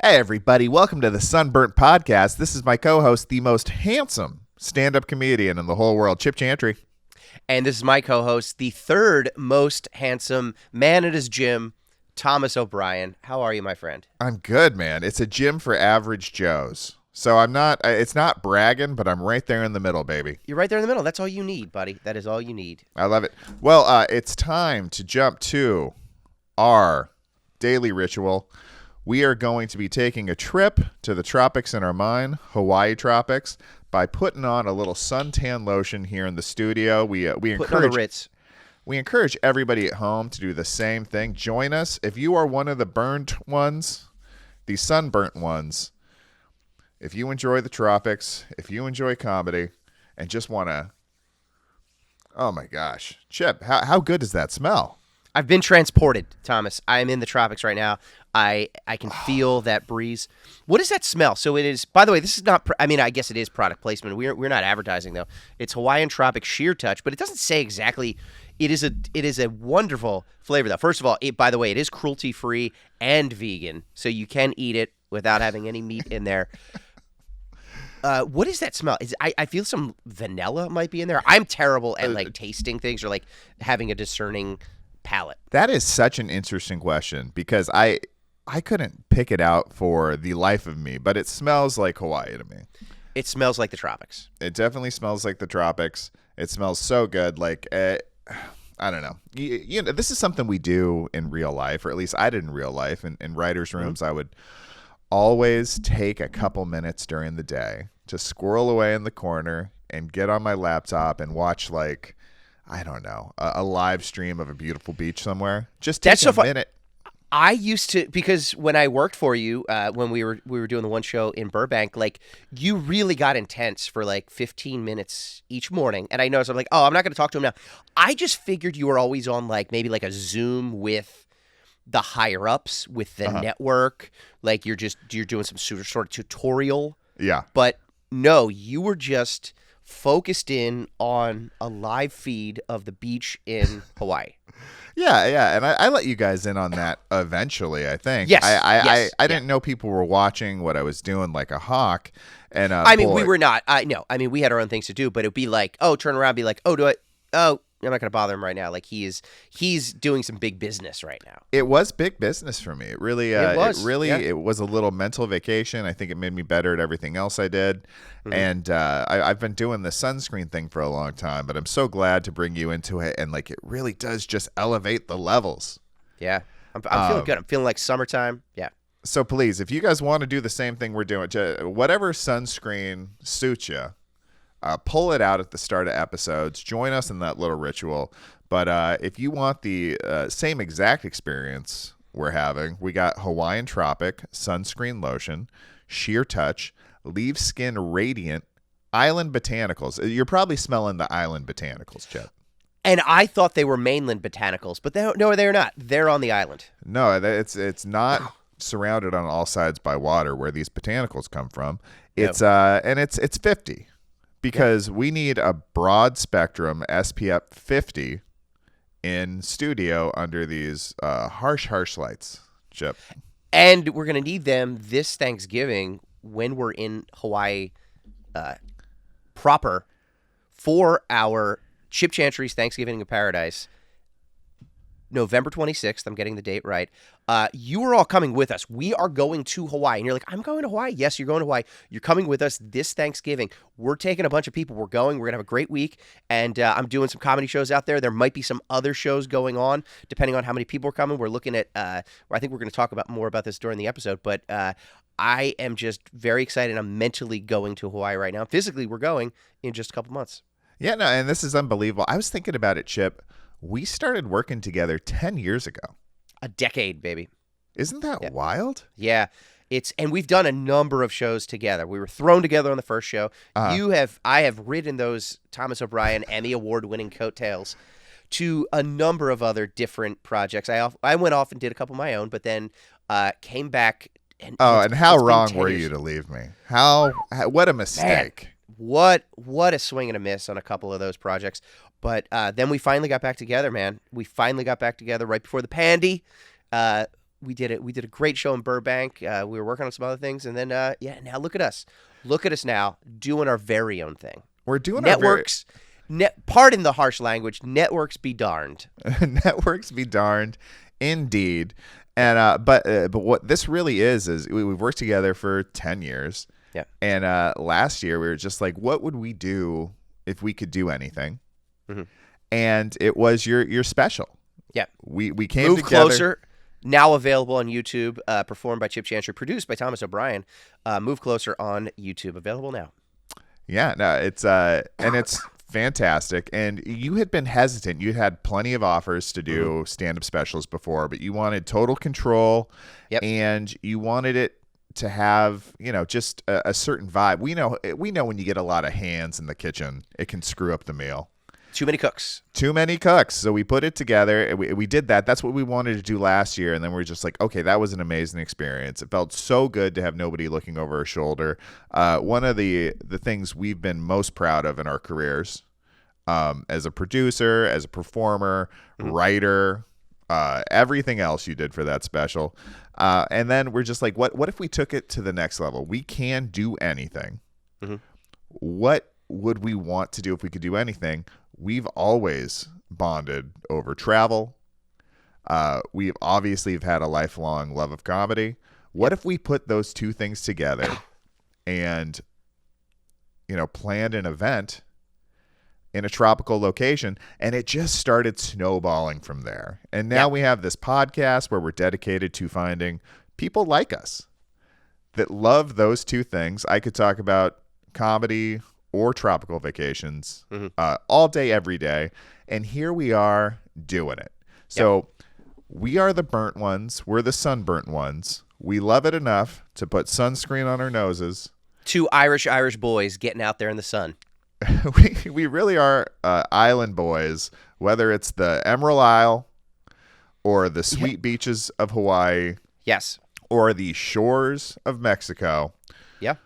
Hey, everybody. Welcome to the Sunburnt Podcast. This is my co-host, the most handsome stand-up comedian in the whole world, Chip Chantry. And this is my co-host, the third most handsome man at his gym, Thomas O'Brien. How are you, my friend? I'm good, man. It's a gym for average Joes. So it's not bragging, but I'm right there in the middle, baby. You're right there in the middle. That's all you need, buddy. That is all you need. I love it. Well, it's time to jump to our daily ritual. We are going to be taking a trip to the tropics in our mind, Hawaii tropics, by putting on a little suntan lotion here in the studio. We encourage everybody at home to do the same thing. Join us. If you are one of the burnt ones, the sunburnt ones, if you enjoy the tropics, if you enjoy comedy, and just want to, oh my gosh, Chip, how good does that smell? I've been transported, Thomas. I am in the tropics right now. I can feel that breeze. What does that smell? So it is, by the way, this is not, I guess it is product placement. We're not advertising, though. It's Hawaiian Tropic Sheer Touch, but it doesn't say exactly. It is a wonderful flavor, though. First of all, by the way, it is cruelty-free and vegan, so you can eat it without having any meat in there. What is that smell? I feel some vanilla might be in there. I'm terrible at tasting things or having a discerning palate. That is such an interesting question because I couldn't pick it out for the life of me, but it smells like Hawaii to me. It smells like the tropics. It definitely smells like the tropics. It smells so good. I don't know. You know, this is something we do in real life, or at least I did in real life. In writers' rooms, I would always take a couple minutes during the day to squirrel away in the corner and get on my laptop and watch I don't know, a live stream of a beautiful beach somewhere. Just take a minute. I used to, because when I worked for you, when we were doing the one show in Burbank, you really got intense for 15 minutes each morning. And I noticed, I'm I'm not going to talk to him now. I just figured you were always on maybe a Zoom with the higher ups, with the network. You're doing some sort of tutorial. Yeah. But no, you were just focused in on a live feed of the beach in Hawaii. Yeah, and I let you guys in on that eventually, I think. Yes. I didn't know people were watching what I was doing like a hawk. And we were not. We had our own things to do, but it'd be turn around, be I'm not going to bother him right now. He's doing some big business right now. It was big business for me. It really, it was a little mental vacation. I think it made me better at everything else I did. Mm-hmm. And I've been doing the sunscreen thing for a long time, but I'm so glad to bring you into it. And it really does just elevate the levels. Yeah. I'm feeling good. I'm feeling like summertime. Yeah. So please, if you guys want to do the same thing we're doing, whatever sunscreen suits you, pull it out at the start of episodes. Join us in that little ritual. But if you want the same exact experience we're having, we got Hawaiian Tropic Sunscreen Lotion, Sheer Touch, Leave Skin Radiant, Island Botanicals. You're probably smelling the Island Botanicals, Chip. And I thought they were mainland botanicals, but they're not. They're on the island. No, it's not surrounded on all sides by water where these botanicals come from. It's and it's 50. Because we need a broad spectrum SPF 50 in studio under these harsh lights, Chip. And we're going to need them this Thanksgiving when we're in Hawaii proper for our Chip Chantry's Thanksgiving in Paradise. November 26th, I'm getting the date right. You are all coming with us. We are going to Hawaii. And you're I'm going to Hawaii. Yes, you're going to Hawaii. You're coming with us this Thanksgiving. We're taking a bunch of people. We're going. We're going to have a great week. And I'm doing some comedy shows out there. There might be some other shows going on, depending on how many people are coming. We're looking at, I think we're going to talk more about this during the episode. But I am just very excited. I'm mentally going to Hawaii right now. Physically, we're going in just a couple months. Yeah, no, and this is unbelievable. I was thinking about it, Chip. We started working together 10 years ago. A decade, baby. Isn't that wild? Yeah. And we've done a number of shows together. We were thrown together on the first show. I have ridden those Thomas O'Brien Emmy award-winning coattails to a number of other different projects. I went off and did a couple of my own, but then came back. And how wrong were you to leave me? What a mistake. Man, what a swing and a miss on a couple of those projects. But then we finally got back together, man. We finally got back together right before the pandy. we did it. We did a great show in Burbank. We were working on some other things, and then now look at us. Look at us now doing our very own thing. We're doing networks. Pardon the harsh language. Networks be darned. Networks be darned, indeed. And but what this really is we've worked together for 10 years. Yeah. And last year we were just like, what would we do if we could do anything? Mm-hmm. And it was your special. Yeah. We came Move together. Closer. Now available on YouTube, performed by Chip Chantry, produced by Thomas O'Brien. Move Closer on YouTube, available now. Yeah, no, it's fantastic. And you had been hesitant. You had plenty of offers to do stand-up specials before, but you wanted total control. Yep. And you wanted it to have, just a certain vibe. We know when you get a lot of hands in the kitchen, it can screw up the meal. Too many cooks. So we put it together. We did that. That's what we wanted to do last year. And then we're just like, okay, that was an amazing experience. It felt so good to have nobody looking over our shoulder. One of the things we've been most proud of in our careers, as a producer, as a performer, writer, everything else you did for that special. And then we're just like, what if we took it to the next level? We can do anything. Mm-hmm. What would we want to do if we could do anything? We've always bonded over travel. We've obviously have had a lifelong love of comedy. What if we put those two things together and, planned an event in a tropical location, and it just started snowballing from there. And now we have this podcast where we're dedicated to finding people like us that love those two things. I could talk about comedy or tropical vacations all day, every day. And here we are doing it. So we are the burnt ones. We're the sunburnt ones. We love it enough to put sunscreen on our noses. Two Irish boys getting out there in the sun. we really are island boys, whether it's the Emerald Isle or the sweet beaches of Hawaii. Yes. Or the shores of Mexico. Yeah.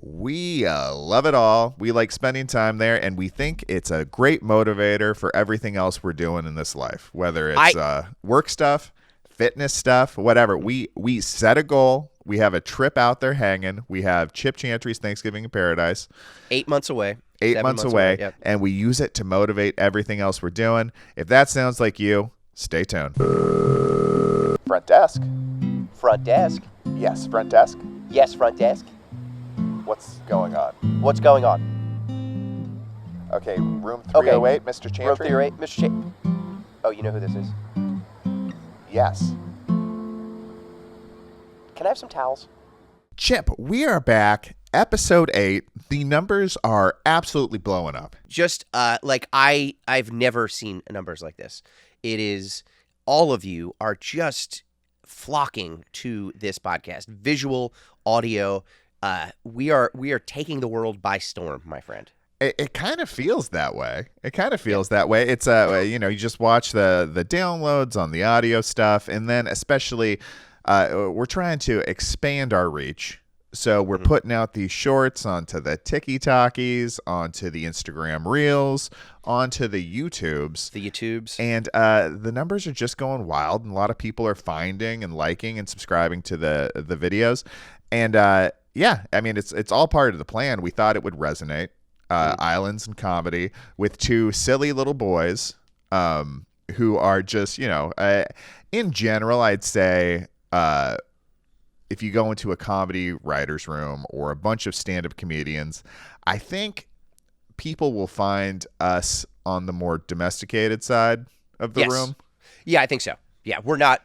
We love it all. We like spending time there, and we think it's a great motivator for everything else we're doing in this life, whether it's work stuff, fitness stuff, whatever. We set a goal. We have a trip out there hanging. We have Chip Chantry's Thanksgiving in Paradise. 8 months away. 8 months away, yep. And we use it to motivate everything else we're doing. If that sounds like you, stay tuned. Front desk. Front desk. Yes, front desk. Yes, front desk. What's going on? What's going on? Okay, room 308, Mr. Chantry. Room 308, Mr. Chantry. Oh, you know who this is? Yes. Can I have some towels? Chip, we are back. Episode 8. The numbers are absolutely blowing up. Just like I've never seen numbers like this. It is, all of you are just flocking to this podcast. Visual, audio. We are taking the world by storm, my friend. It kind of feels that way. That way. It's you just watch the downloads on the audio stuff, and then especially we're trying to expand our reach. So we're putting out these shorts onto the TikTokies, onto the Instagram Reels, onto the YouTubes. And the numbers are just going wild, and a lot of people are finding and liking and subscribing to the videos. And yeah, I mean, it's all part of the plan. We thought it would resonate. Islands and comedy with two silly little boys who are just, in general, I'd say if you go into a comedy writer's room or a bunch of stand-up comedians, I think people will find us on the more domesticated side of the room. Yeah, I think so. Yeah, we're not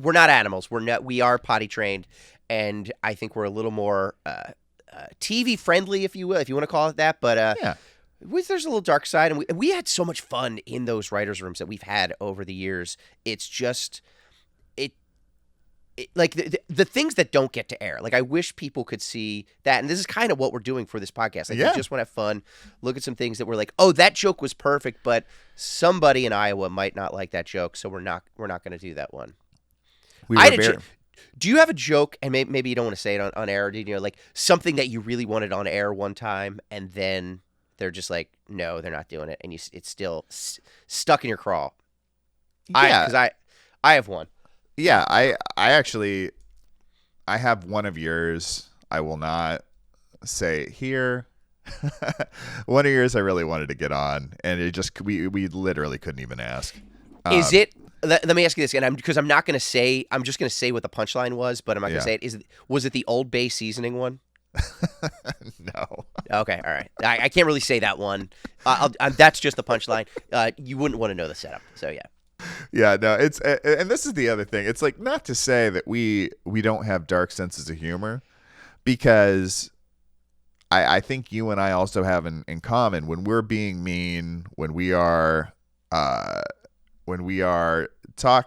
animals. We are potty trained, and I think we're a little more TV friendly, if you will, if you want to call it that. But there's a little dark side, and we had so much fun in those writers' rooms that we've had over the years. It's just like the things that don't get to air. Like, I wish people could see that, and this is kind of what we're doing for this podcast. Like, we just want to have fun, look at some things that we're like, oh, that joke was perfect, but somebody in Iowa might not like that joke, so we're not going to do that one. Do you have a joke, and maybe you don't want to say it on air, like something that you really wanted on air one time, and then they're just like, no, they're not doing it, and it's still stuck in your craw? Yeah. Because I have one. Yeah, I actually I have one of yours. I will not say it here. One of yours I really wanted to get on, and it just we literally couldn't even ask. Is it? Let me ask you this, and because I'm not going to say. I'm just going to say what the punchline was, but I'm not going to say it. Was it the Old Bay seasoning one? No. Okay, all right. I can't really say that one. That's just the punchline. You wouldn't want to know the setup, so yeah. Yeah, no, it's and this is the other thing. It's like, not to say that we don't have dark senses of humor, because I think you and I also have in common, when we're being mean, when we are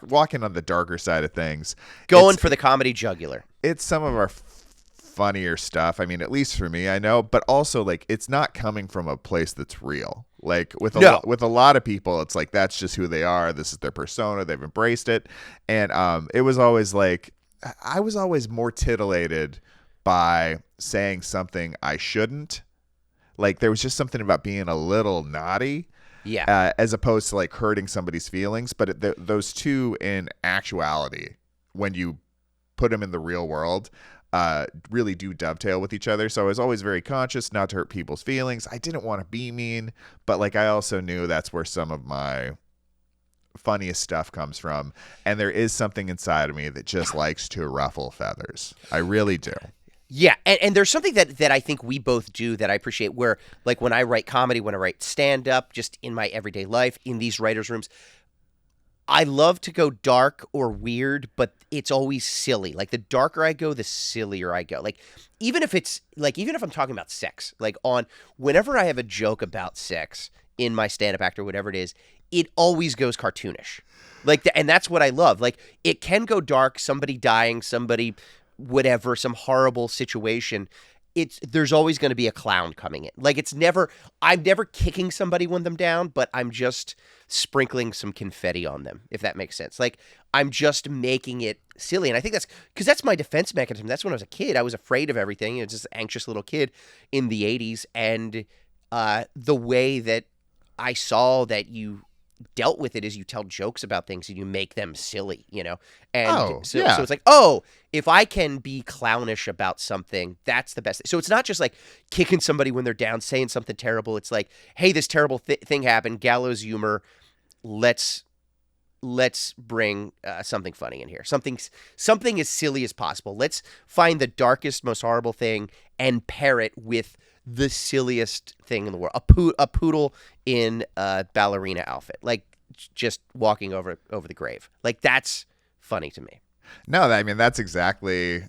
walking on the darker side of things, Going for the comedy jugular. it's some of our funnier stuff. I mean, at least for me, I know, but also, like, it's not coming from a place that's real. Like with a lot of people, it's like that's just who they are. This is their persona. They've embraced it, and it was always like, I was always more titillated by saying something I shouldn't. Like, there was just something about being a little naughty. Yeah. As opposed to like hurting somebody's feelings. But those two, in actuality, when you put them in the real world, really do dovetail with each other. So I was always very conscious not to hurt people's feelings. I didn't want to be mean, but like I also knew that's where some of my funniest stuff comes from. And there is something inside of me that just likes to ruffle feathers. I really do. Yeah, and there's something that I think we both do that I appreciate, where, like, when I write comedy, when I write stand-up, just in my everyday life, in these writers' rooms, I love to go dark or weird, but it's always silly. Like, the darker I go, the sillier I go. Like, even if I'm talking about sex, like, whenever I have a joke about sex in my stand-up act or whatever it is, it always goes cartoonish. Like, and that's what I love. Like, it can go dark, somebody dying, somebody whatever, some horrible situation. There's always going to be a clown coming in. Like, I'm never kicking somebody when them down, but I'm just sprinkling some confetti on them, if that makes sense. Like, I'm just making it silly. And I think that's because that's my defense mechanism. That's when I was a kid. I was afraid of everything. I was just an anxious little kid in the 80s. And the way that I saw that you dealt with it is you tell jokes about things and you make them silly, you know? And so it's like, if I can be clownish about something, that's the best. So it's not just like kicking somebody when they're down, saying something terrible. It's like, hey, this terrible thing happened, gallows humor. Let's bring something funny in here. Something as silly as possible. Let's find the darkest, most horrible thing and pair it with the silliest thing in the world. A poodle in a ballerina outfit, like just walking over the grave. Like, that's funny to me. No, I mean, that's exactly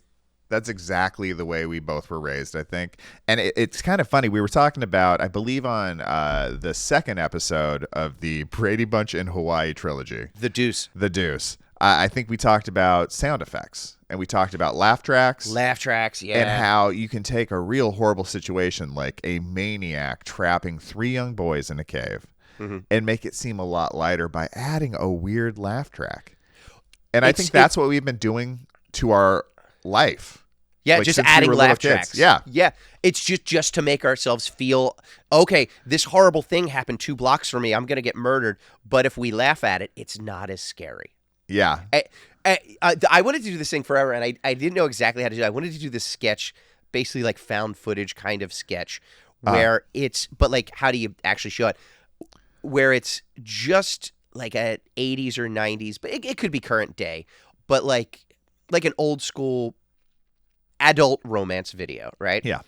the way we both were raised, I think. And it's kind of funny. We were talking about, I believe, on the second episode of the Brady Bunch in Hawaii trilogy, The Deuce. I think we talked about sound effects, and we talked about laugh tracks. Yeah. And how you can take a real horrible situation like a maniac trapping 3 young boys in a cave and make it seem a lot lighter by adding a weird laugh track. And I think that's what we've been doing to our life. Yeah, like, just adding laugh tracks. Yeah. Yeah. It's just to make ourselves feel, okay, this horrible thing happened 2 blocks from me. I'm going to get murdered. But if we laugh at it, it's not as scary. Yeah. I wanted to do this thing forever, and I didn't know exactly how to do it. I wanted to do this sketch, basically like found footage kind of sketch, where but like, how do you actually show it? Where it's just like a 80s or 90s, but it could be current day, but like an old school adult romance video, right? Yeah.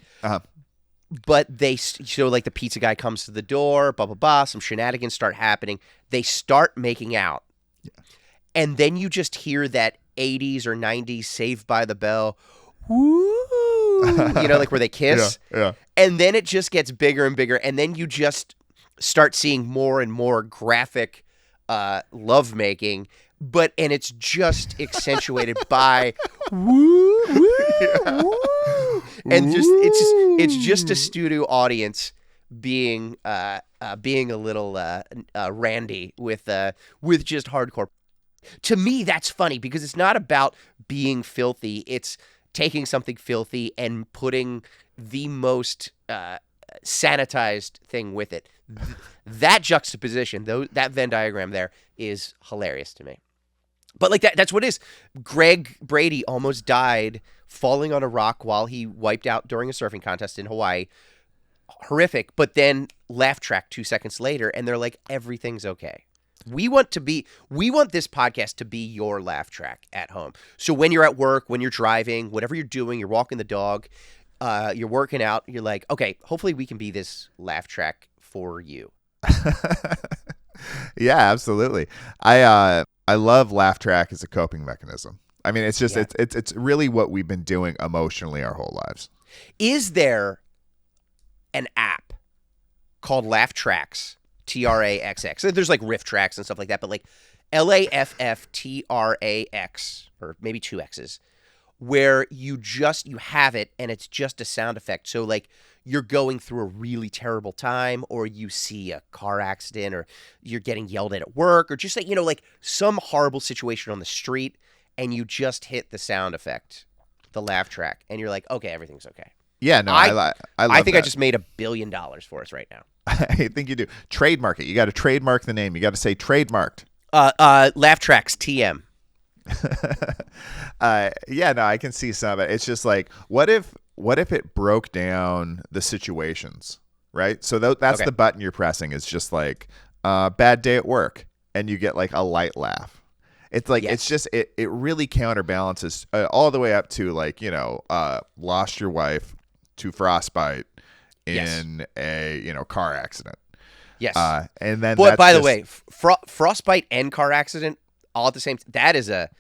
But so like the pizza guy comes to the door, blah, blah, blah, some shenanigans start happening. They start making out. Yeah. And then you just hear that 80s or 90s Saved by the Bell, woo, you know, like where they kiss. Yeah. And then it just gets bigger and bigger. And then you just start seeing more and more graphic lovemaking. And it's just accentuated by woo, woo, woo. And it's just a studio audience being a little randy with just hardcore. To me, that's funny because it's not about being filthy. It's taking something filthy and putting the most sanitized thing with it. That juxtaposition, that Venn diagram there, is hilarious to me. But like that's what it is. Greg Brady almost died falling on a rock while he wiped out during a surfing contest in Hawaii. Horrific. But then laugh track 2 seconds later, and they're like, everything's okay. We want this podcast to be your laugh track at home. So when you're at work, when you're driving, whatever you're doing, you're walking the dog, you're working out, you're like, okay, hopefully we can be this laugh track for you. Yeah, absolutely. I love laugh track as a coping mechanism. I mean, it's just it's really what we've been doing emotionally our whole lives. Is there an app called Laugh Tracks? TRAXX. There's like riff tracks and stuff like that, but like LAFFTRAX, or maybe 2 X's, where you have it and it's just a sound effect. So like you're going through a really terrible time, or you see a car accident, or you're getting yelled at work, or just like, like some horrible situation on the street, and you just hit the sound effect, the laugh track, and you're like, okay, everything's okay. Yeah, no, I love I think that. I just made $1 billion for us right now. I think you do. Trademark it. You got to trademark the name. You got to say trademarked. Laugh Tracks TM. Yeah, no, I can see some of it. It's just like, what if it broke down the situations, right? So that's Okay. the button you're pressing. Is just like bad day at work, and you get like a light laugh. It's like Yes. it's just it really counterbalances all the way up to like lost your wife to frostbite in a car accident. Yes. And then But by the just- way, frostbite and car accident all at the same that is a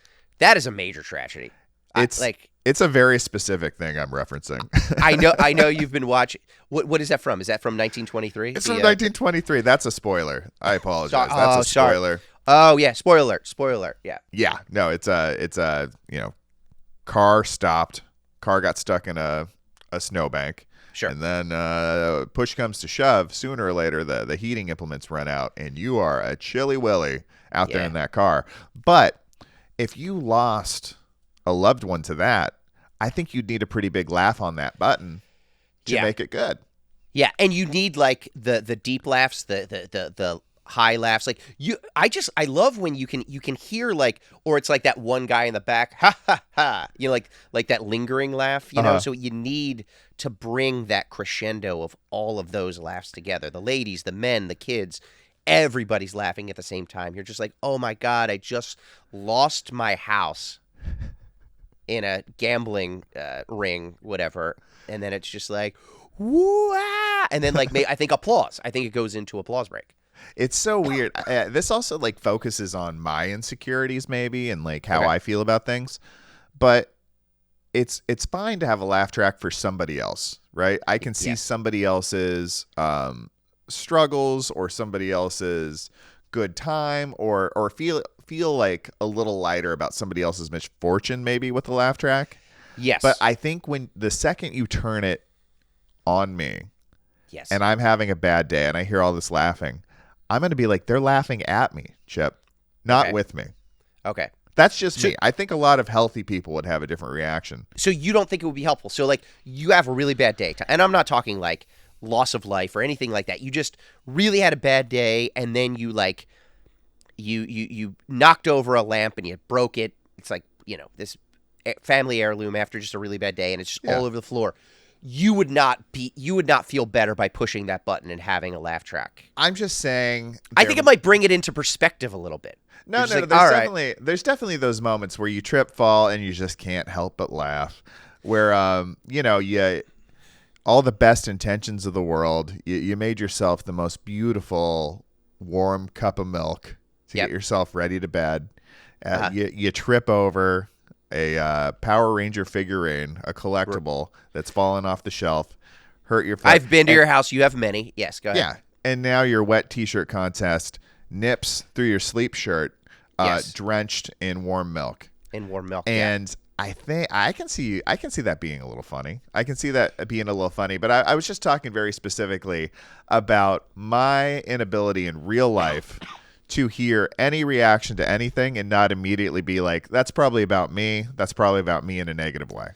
major tragedy. It's a very specific thing I'm referencing. I know you've been watching. What is that from? Is that from 1923? It's from 1923. That's a spoiler. I apologize. So- That's a sorry. spoiler. Oh yeah, spoiler alert. Yeah. Yeah. No, it's a car stopped. Car got stuck in a snowbank. Sure. And then push comes to shove. Sooner or later, the heating implements run out, and you are a chilly willy out there in that car. But if you lost a loved one to that, I think you'd need a pretty big laugh on that button to make it good. Yeah, and you need like the deep laughs, the high laughs. Like I love when you can hear like, or it's like that one guy in the back, ha ha ha, like that lingering laugh, know. So you need to bring that crescendo of all of those laughs together. The ladies, the men, the kids, everybody's laughing at the same time. You're just like, oh my God, I just lost my house in a gambling ring, whatever. And then it's just like, woo-ah! And then like I think applause. I think it goes into applause break. It's so weird. This also like focuses on my insecurities maybe and like how I feel about things. But it's fine to have a laugh track for somebody else, right? I can see somebody else's struggles or somebody else's good time or feel like a little lighter about somebody else's misfortune maybe with the laugh track. Yes. But I think when the second you turn it on me, and I'm having a bad day and I hear all this laughing, I'm going to be like, they're laughing at me, Chip, not with me. Okay. That's just me. I think a lot of healthy people would have a different reaction. So you don't think it would be helpful? So like you have a really bad day, and I'm not talking like loss of life or anything like that. You just really had a bad day, and then you like you knocked over a lamp and you broke it. It's like, this family heirloom after just a really bad day, and it's just all over the floor. You would not feel better by pushing that button and having a laugh track. I'm just saying. I think it might bring it into perspective a little bit. No, there's definitely those moments where you trip, fall, and you just can't help but laugh. Where all the best intentions of the world, you made yourself the most beautiful warm cup of milk to get yourself ready to bed. You trip over a Power Ranger figurine, a collectible that's fallen off the shelf, hurt your foot. I've been to your house. You have many. Yes, go ahead. Yeah, and now your wet T-shirt contest nips through your sleep shirt, drenched in warm milk. And I think I can see that being a little funny. I can see that being a little funny. But I was just talking very specifically about my inability in real life to hear any reaction to anything and not immediately be like, that's probably about me. That's probably about me in a negative way.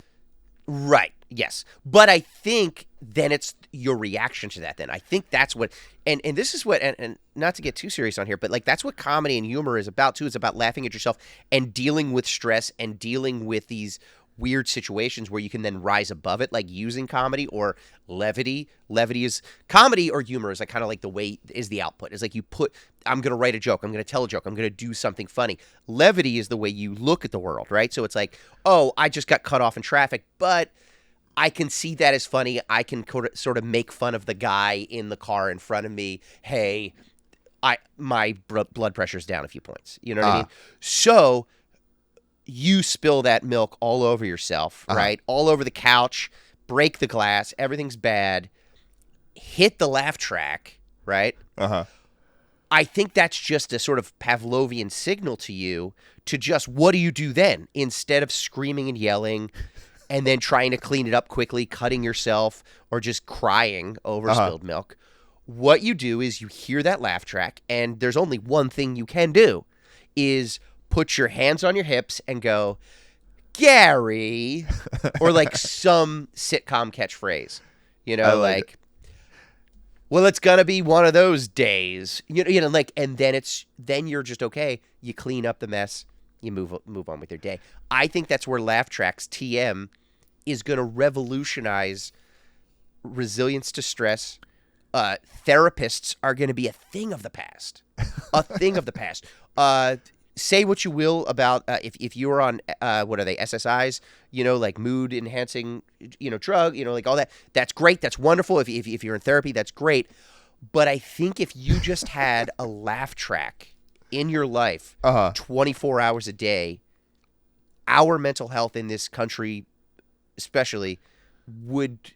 Right. Yes. But I think then it's your reaction to that then. I think that's what and this is what and not to get too serious on here, but like that's what comedy and humor is about too. It's about laughing at yourself and dealing with stress and dealing with these weird situations where you can then rise above it, like using comedy or levity. Levity is comedy or humor is like kind of like the way is the output. It's like I'm going to write a joke. I'm going to tell a joke. I'm going to do something funny. Levity is the way you look at the world, right? So it's like, oh, I just got cut off in traffic, but I can see that as funny. I can sort of make fun of the guy in the car in front of me. Hey, my blood pressure's down a few points. You know what I mean? So you spill that milk all over yourself, right? All over the couch, break the glass, everything's bad, hit the laugh track, right? I think that's just a sort of Pavlovian signal to you to just, what do you do then? Instead of screaming and yelling and then trying to clean it up quickly, cutting yourself, or just crying over spilled milk, what you do is you hear that laugh track, and there's only one thing you can do, is put your hands on your hips and go, Gary, or like some sitcom catchphrase, you know, like, well, it's gonna be one of those days, you know, like, and then you're just okay. You clean up the mess, you move on with your day. I think that's where Laugh Tracks TM is gonna revolutionize resilience to stress. Therapists are gonna be a thing of the past, a thing of the past. Say what you will about if you were on what are they, SSIs, you know, like mood enhancing, you know, drug, you know, like all that. That's great. That's wonderful. If you're in therapy, that's great. But I think if you just had a laugh track in your life 24 hours a day, our mental health in this country especially would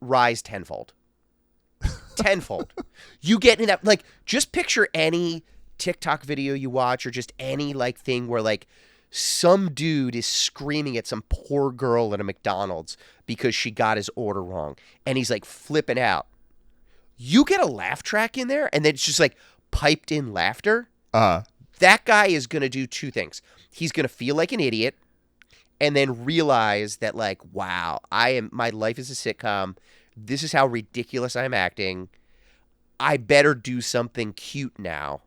rise tenfold. Tenfold. You get in that, like, just picture any TikTok video you watch or just any like thing where like some dude is screaming at some poor girl at a McDonald's because she got his order wrong and he's like flipping out. You get a laugh track in there and then it's just like piped in laughter. That guy is going to do two things. He's going to feel like an idiot and then realize that like, wow, my life is a sitcom. This is how ridiculous I'm acting. I better do something cute now.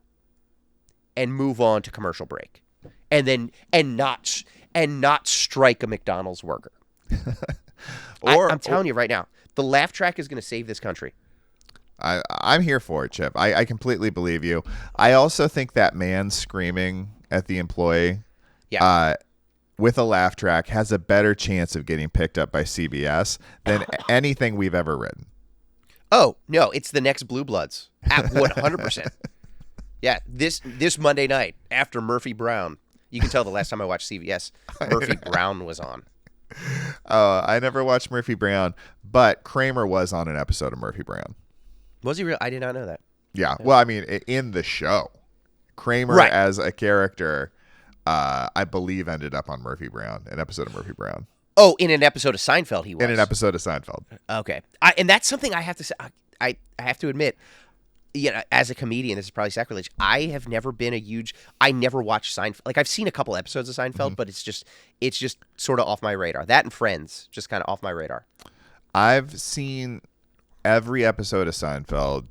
And move on to commercial break, and not strike a McDonald's worker. I'm telling you right now, the laugh track is going to save this country. I'm here for it, Chip. I completely believe you. I also think that man screaming at the employee, with a laugh track has a better chance of getting picked up by CBS than anything we've ever written. Oh no, it's the next Blue Bloods at 100%. Yeah, this Monday night after Murphy Brown. You can tell the last time I watched CBS, Murphy Brown was on. I never watched Murphy Brown, but Kramer was on an episode of Murphy Brown. Was he real? I did not know that. Yeah. Well, I mean, in the show, Kramer as a character, I believe ended up on Murphy Brown, an episode of Murphy Brown. Oh, in an episode of Seinfeld he was. In an episode of Seinfeld. Okay. And that's something I have to say. I have to admit, you know, as a comedian, this is probably sacrilege. I have never been I never watched Seinfeld. Like, I've seen a couple episodes of Seinfeld, but it's just sort of off my radar. That and Friends, just kind of off my radar. I've seen every episode of Seinfeld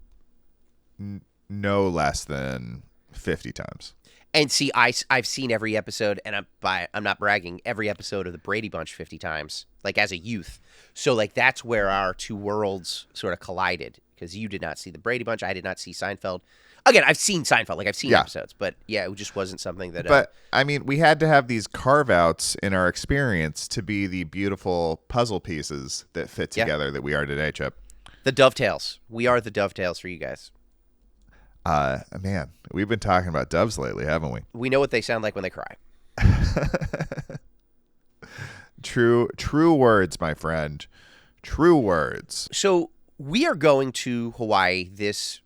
no less than 50 times. And see, I've seen every episode, and I'm not bragging, every episode of the Brady Bunch 50 times, like as a youth. So like that's where our two worlds sort of collided. Because you did not see the Brady Bunch. I did not see Seinfeld. Again, I've seen Seinfeld. Like, I've seen episodes. But, yeah, it just wasn't something that... But, I mean, we had to have these carve-outs in our experience to be the beautiful puzzle pieces that fit together that we are today, Chip. The dovetails. We are the dovetails for you guys. Man, we've been talking about doves lately, haven't we? We know what they sound like when they cry. True words, my friend. True words. So... we are going to Hawaii this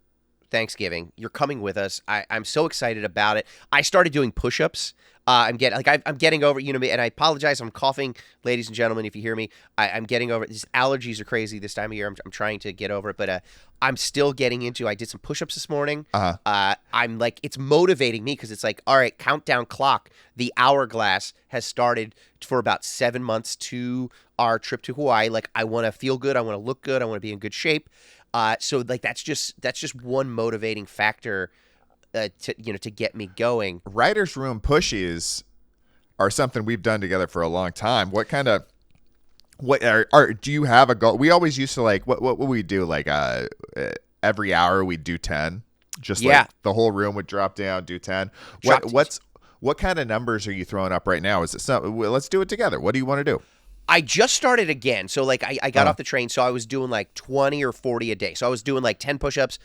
Thanksgiving. You're coming with us. I'm so excited about it. I started doing push-ups. I'm getting over, you know me, and I apologize. I'm coughing, ladies and gentlemen, if you hear me. I'm getting over it. These allergies are crazy this time of year. I'm trying to get over it, but I'm still getting into. I did some push-ups this morning. I'm like, it's motivating me because it's like, all right, countdown clock. The hourglass has started for about 7 months to our trip to Hawaii. Like, I want to feel good. I want to look good. I want to be in good shape. So like that's just one motivating factor to get me going. Writers' room pushes are something we've done together for a long time. What kind of do you have a goal? We always used to like what would we do, like every hour we'd do 10, just like the whole room would drop down, do 10. What kind of numbers are you throwing up right now? Is it something? Let's do it together. What do you want to do? I just started again. So like I got off the train, so I was doing like 20 or 40 a day. So I was doing like 10 push-ups,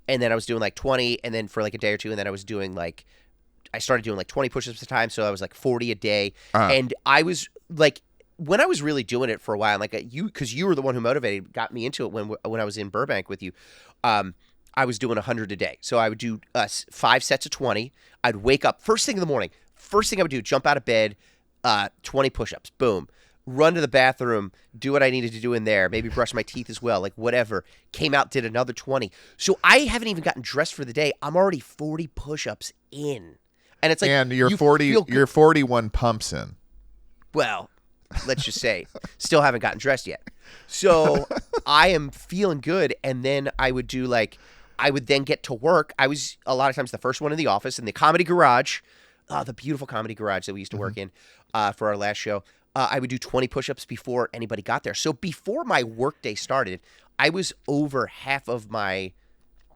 and then I was doing like 20, and then for like a day or two, and then I started doing like 20 push-ups at a time, so I was like 40 a day. And I was like, when I was really doing it for a while, like because you were the one who got me into it when I was in Burbank with you. I was doing 100 a day. So I would do 5 sets of 20. I'd wake up first thing in the morning. First thing I would do, jump out of bed, 20 push-ups, boom. Run to the bathroom, do what I needed to do in there, maybe brush my teeth as well, like whatever. Came out, did another 20. So I haven't even gotten dressed for the day. I'm already 40 push-ups in. And it's like, and you're 41 pumps in. Well, let's just say, still haven't gotten dressed yet. So I am feeling good. And then I would then get to work. I was a lot of times the first one in the office in the Comedy Garage, the beautiful Comedy Garage that we used to work in for our last show. I would do 20 push-ups before anybody got there. So before my workday started, I was over half of my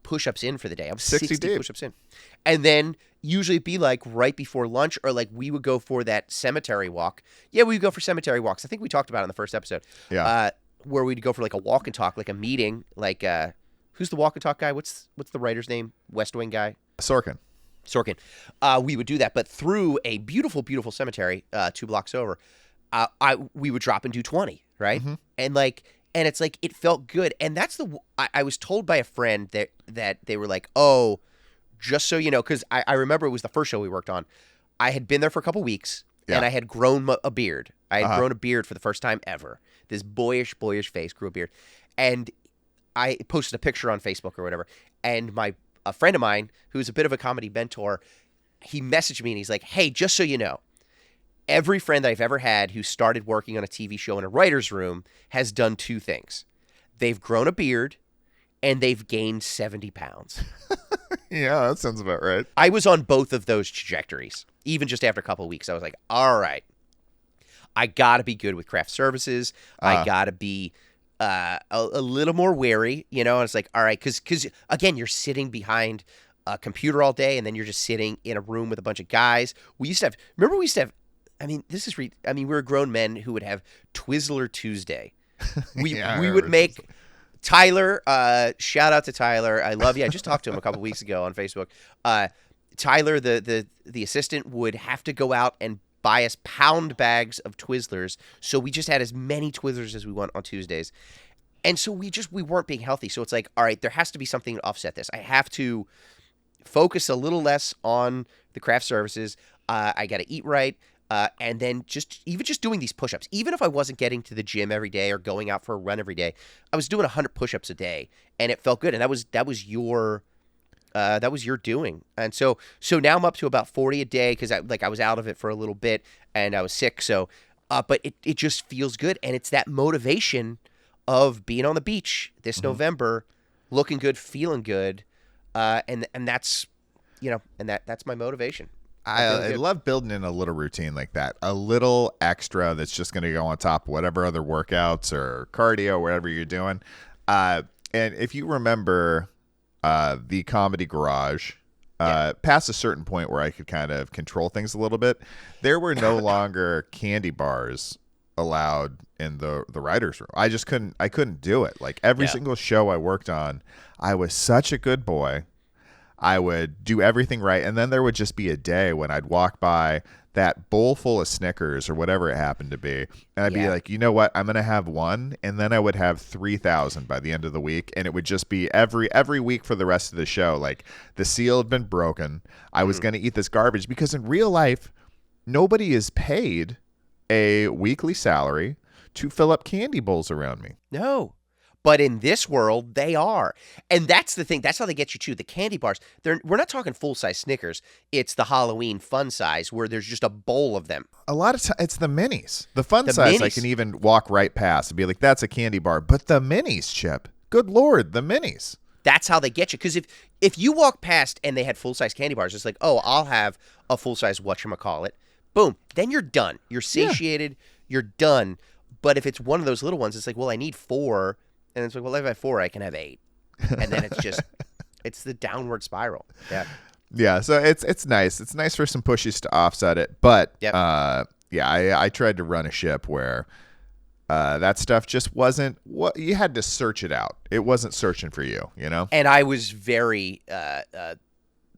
push-ups in for the day. I was 60 push-ups in. And then usually it'd be like right before lunch, or like we would go for that cemetery walk. Yeah, we would go for cemetery walks. I think we talked about it in the first episode. Yeah. Where we'd go for like a walk and talk, like a meeting. Like, who's the walk and talk guy? What's the writer's name? West Wing guy? Sorkin. We would do that, but through a beautiful, beautiful cemetery 2 blocks over. We would drop and do 20, right? Mm-hmm. And it's like, it felt good. And that's I was told by a friend that they were like, oh, just so you know, because I remember it was the first show we worked on. I had been there for a couple weeks, and I had grown a beard. I had grown a beard for the first time ever. This boyish face, grew a beard. And I posted a picture on Facebook or whatever. And a friend of mine, who's a bit of a comedy mentor, he messaged me and he's like, hey, just so you know, every friend that I've ever had who started working on a TV show in a writer's room has done 2 things. They've grown a beard, and they've gained 70 pounds. Yeah, that sounds about right. I was on both of those trajectories. Even just after a couple of weeks, I was like, all right, I got to be good with craft services. I got to be a little more wary, you know? And it's like, all right, because again, you're sitting behind a computer all day, and then you're just sitting in a room with a bunch of guys. We used to have, I mean, we were grown men who would have Twizzler Tuesday. We would make Tyler, shout out to Tyler. I love you. I just talked to him a couple weeks ago on Facebook. Tyler, the assistant, would have to go out and buy us pound bags of Twizzlers. So we just had as many Twizzlers as we want on Tuesdays. And so we weren't being healthy. So it's like, all right, there has to be something to offset this. I have to focus a little less on the craft services. I got to eat right. And then just doing these push-ups, even if I wasn't getting to the gym every day or going out for a run every day, I was doing 100 push-ups a day, and it felt good. And that was your doing. And so now I'm up to about 40 a day because I was out of it for a little bit and I was sick. So, but it just feels good, and it's that motivation of being on the beach this November, looking good, feeling good, and that's that's my motivation. I love building in a little routine like that, a little extra that's just going to go on top of whatever other workouts or cardio, whatever you're doing. And if you remember the Comedy Garage, past a certain point where I could kind of control things a little bit, there were no longer candy bars allowed in the writer's room. I couldn't do it. Like every single show I worked on, I was such a good boy. I would do everything right, and then there would just be a day when I'd walk by that bowl full of Snickers or whatever it happened to be, and I'd be Yeah. like, you know what, I'm gonna have one, and then I would have 3,000 by the end of the week, and it would just be every week for the rest of the show. Like the seal had been broken. I was gonna eat this garbage because in real life, nobody is paid a weekly salary to fill up candy bowls around me. No. But in this world, they are. And that's the thing. That's how they get you, too. The candy bars, we're not talking full-size Snickers. It's the Halloween fun size where there's just a bowl of them. A lot of times, it's the minis. The fun The size, I minis. can even walk right past and be like, that's a candy bar. But the minis, Chip, good Lord, the minis. That's how they get you. Because if you walk past and they had full-size candy bars, it's like, oh, I'll have a full-size whatchamacallit. Boom. Then you're done. You're satiated. You're done. But if it's one of those little ones, it's like, well, I need 4. And it's like, well, if I have 4, I can have 8. And then it's just, it's the downward spiral. Yeah. Yeah, so it's nice. It's nice for some pushies to offset it. But, Yep. I tried to run a ship where that stuff just wasn't what you had to search it out. It wasn't searching for you, you know? And I was very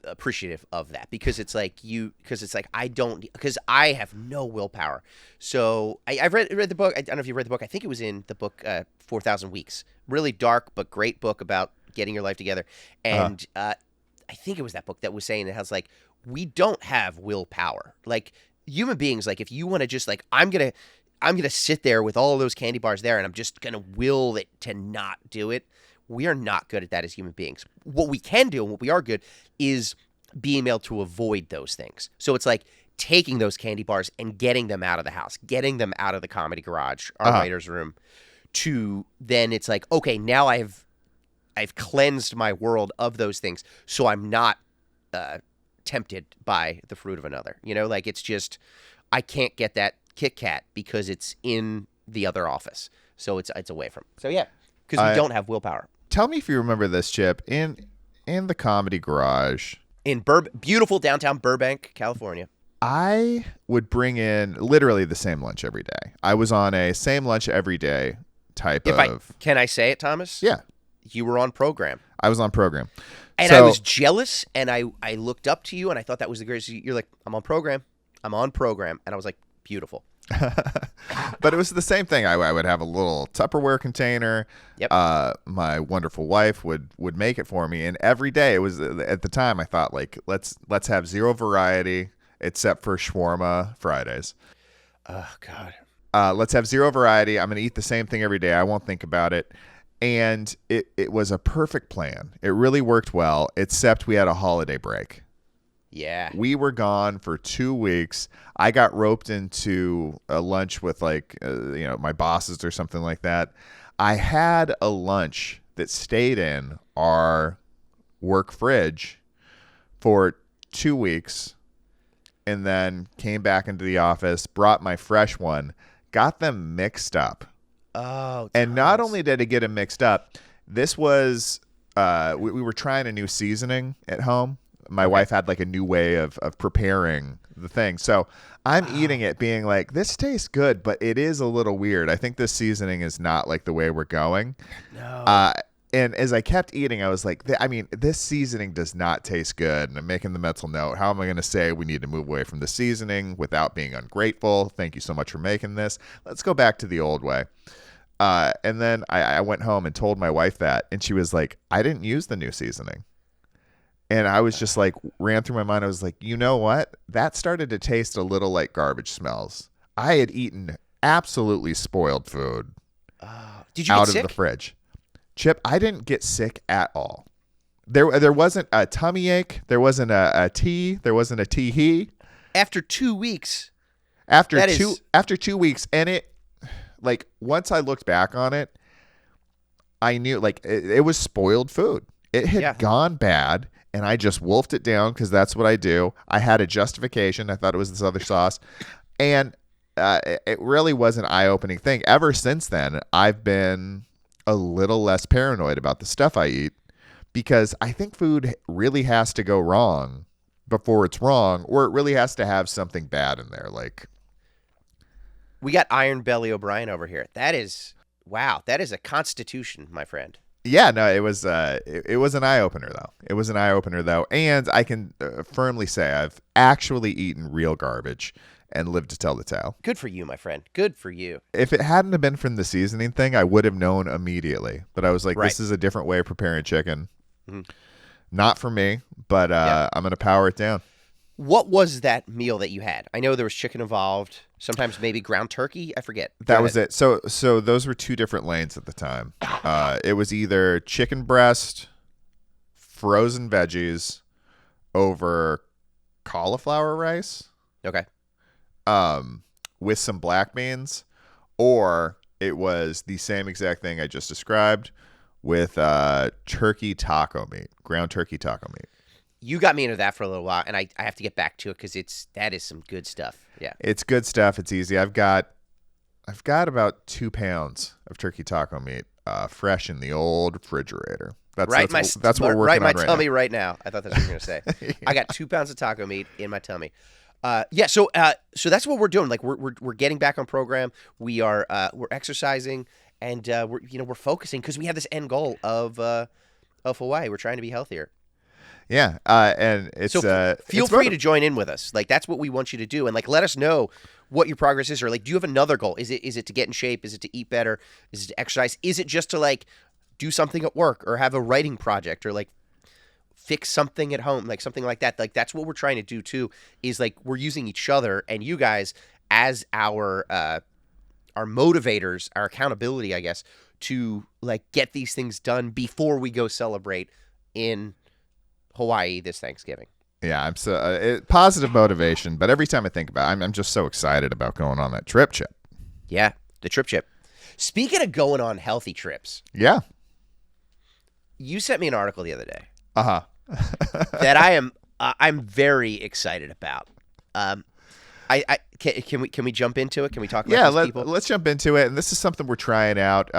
appreciative of that because it's like because I have no willpower. So I've read the book. I don't know if you read the book. I think it was in the book 4,000 Weeks. Really dark but great book about getting your life together. And I think it was that book that was saying it has like we don't have willpower. Like human beings, like if you want to just like I'm gonna sit there with all of those candy bars there and I'm just gonna will it to not do it. We are not good at that as human beings. What we can do and what we are good is being able to avoid those things. So it's like taking those candy bars and getting them out of the house, getting them out of the comedy garage, our writer's room, to then it's like, okay, now I've cleansed my world of those things, so I'm not tempted by the fruit of another. You know, like it's just I can't get that Kit Kat because it's in the other office, so it's away from. So yeah, because we don't have willpower. Tell me if you remember this, Chip. In the comedy garage, In beautiful downtown Burbank, California. I would bring in literally the same lunch every day. I was on a same lunch every day type of. Can I say it, Thomas? Yeah, You were on program. I was on program. And So- I was jealous, and I looked up to you, and I thought that was the greatest. You're like, I'm on program. I'm on program. And I was like, beautiful. But it was the same thing. I would have a little Tupperware container. Yep. My wonderful wife would make it for me, and every day it was at the time I thought like let's have zero variety except for shawarma Fridays. Oh, God. Let's have zero variety. I'm gonna eat the same thing every day. I won't think about it. And it was a perfect plan. It really worked well, except we had a holiday break. Yeah. We were gone for 2 weeks. I got roped into a lunch with like, my bosses or something like that. I had a lunch that stayed in our work fridge for 2 weeks and then came back into the office, brought my fresh one, got them mixed up. Oh, And not Thomas. only did it get them mixed up, this was, we were trying a new seasoning at home. My wife had like a new way of preparing the thing. So I'm eating it being like, this tastes good, but it is a little weird. I think this seasoning is not like the way we're going. No. And as I kept eating, I was like, this seasoning does not taste good. And I'm making the mental note. How am I going to say we need to move away from the seasoning without being ungrateful? Thank you so much for making this. Let's go back to the old way. And then I went home and told my wife that. And she was like, I didn't use the new seasoning. And I was just like, ran through my mind. I was like, you know what? That started to taste a little like garbage smells. I had eaten absolutely spoiled food Did you out get of sick? the fridge. Chip, I didn't get sick at all. There wasn't a tummy ache. There wasn't a tea. There wasn't a tee-hee. After 2 weeks. After That 2 weeks, and it, like, once I looked back on it, I knew, like, it was spoiled food. It had gone bad, and I just wolfed it down because that's what I do. I had a justification. I thought it was this other sauce. And it really was an eye-opening thing. Ever since then, I've been a little less paranoid about the stuff I eat because I think food really has to go wrong before it's wrong, or it really has to have something bad in there. Like, We got Iron Belly O'Brien over here. That is, wow, that is a constitution, my friend. Yeah, no, it was an eye opener though. It was an eye opener though, and I can firmly say I've actually eaten real garbage and lived to tell the tale. Good for you, my friend. Good for you. If it hadn't have been from the seasoning thing, I would have known immediately. But I was like, Right. this is a different way of preparing chicken. Mhm. Not for me, but I'm gonna power it down. What was that meal that you had? I know there was chicken involved. Sometimes maybe ground turkey. I forget. Go That was ahead. it. So those were two different lanes at the time. It was either chicken breast, frozen veggies, over cauliflower rice, Okay. with some black beans, or it was the same exact thing I just described with turkey taco meat, ground turkey taco meat. You got me into that for a little while, and I have to get back to it because that is some good stuff. Yeah. It's good stuff. It's easy. I've got about 2 pounds of turkey taco meat fresh in the old refrigerator. That's what we're working on my right tummy now. right now. I thought that's what you were gonna say. I got 2 pounds of taco meat in my tummy. So that's what we're doing. Like we're getting back on program. We're exercising, and we're focusing because we have this end goal of Hawaii. We're trying to be healthier. Yeah, and it's Feel free to join in with us. Like that's what we want you to do, and like let us know what your progress is, or like do you have another goal? Is it to get in shape? Is it to eat better? Is it to exercise? Is it just to like do something at work or have a writing project or like fix something at home, like something like that? Like that's what we're trying to do too. Is like we're using each other and you guys as our motivators, our accountability, I guess, to like get these things done before we go celebrate in Hawaii this Thanksgiving. Yeah, I'm so positive motivation, but every time I think about it, I'm just so excited about going on that trip, Chip. Yeah, the trip chip. Speaking of going on healthy trips, Yeah. you sent me an article the other day Uh-huh. that I'm very excited about. Can we jump into it? Can we talk about these people? Let's jump into it. And this is something we're trying out.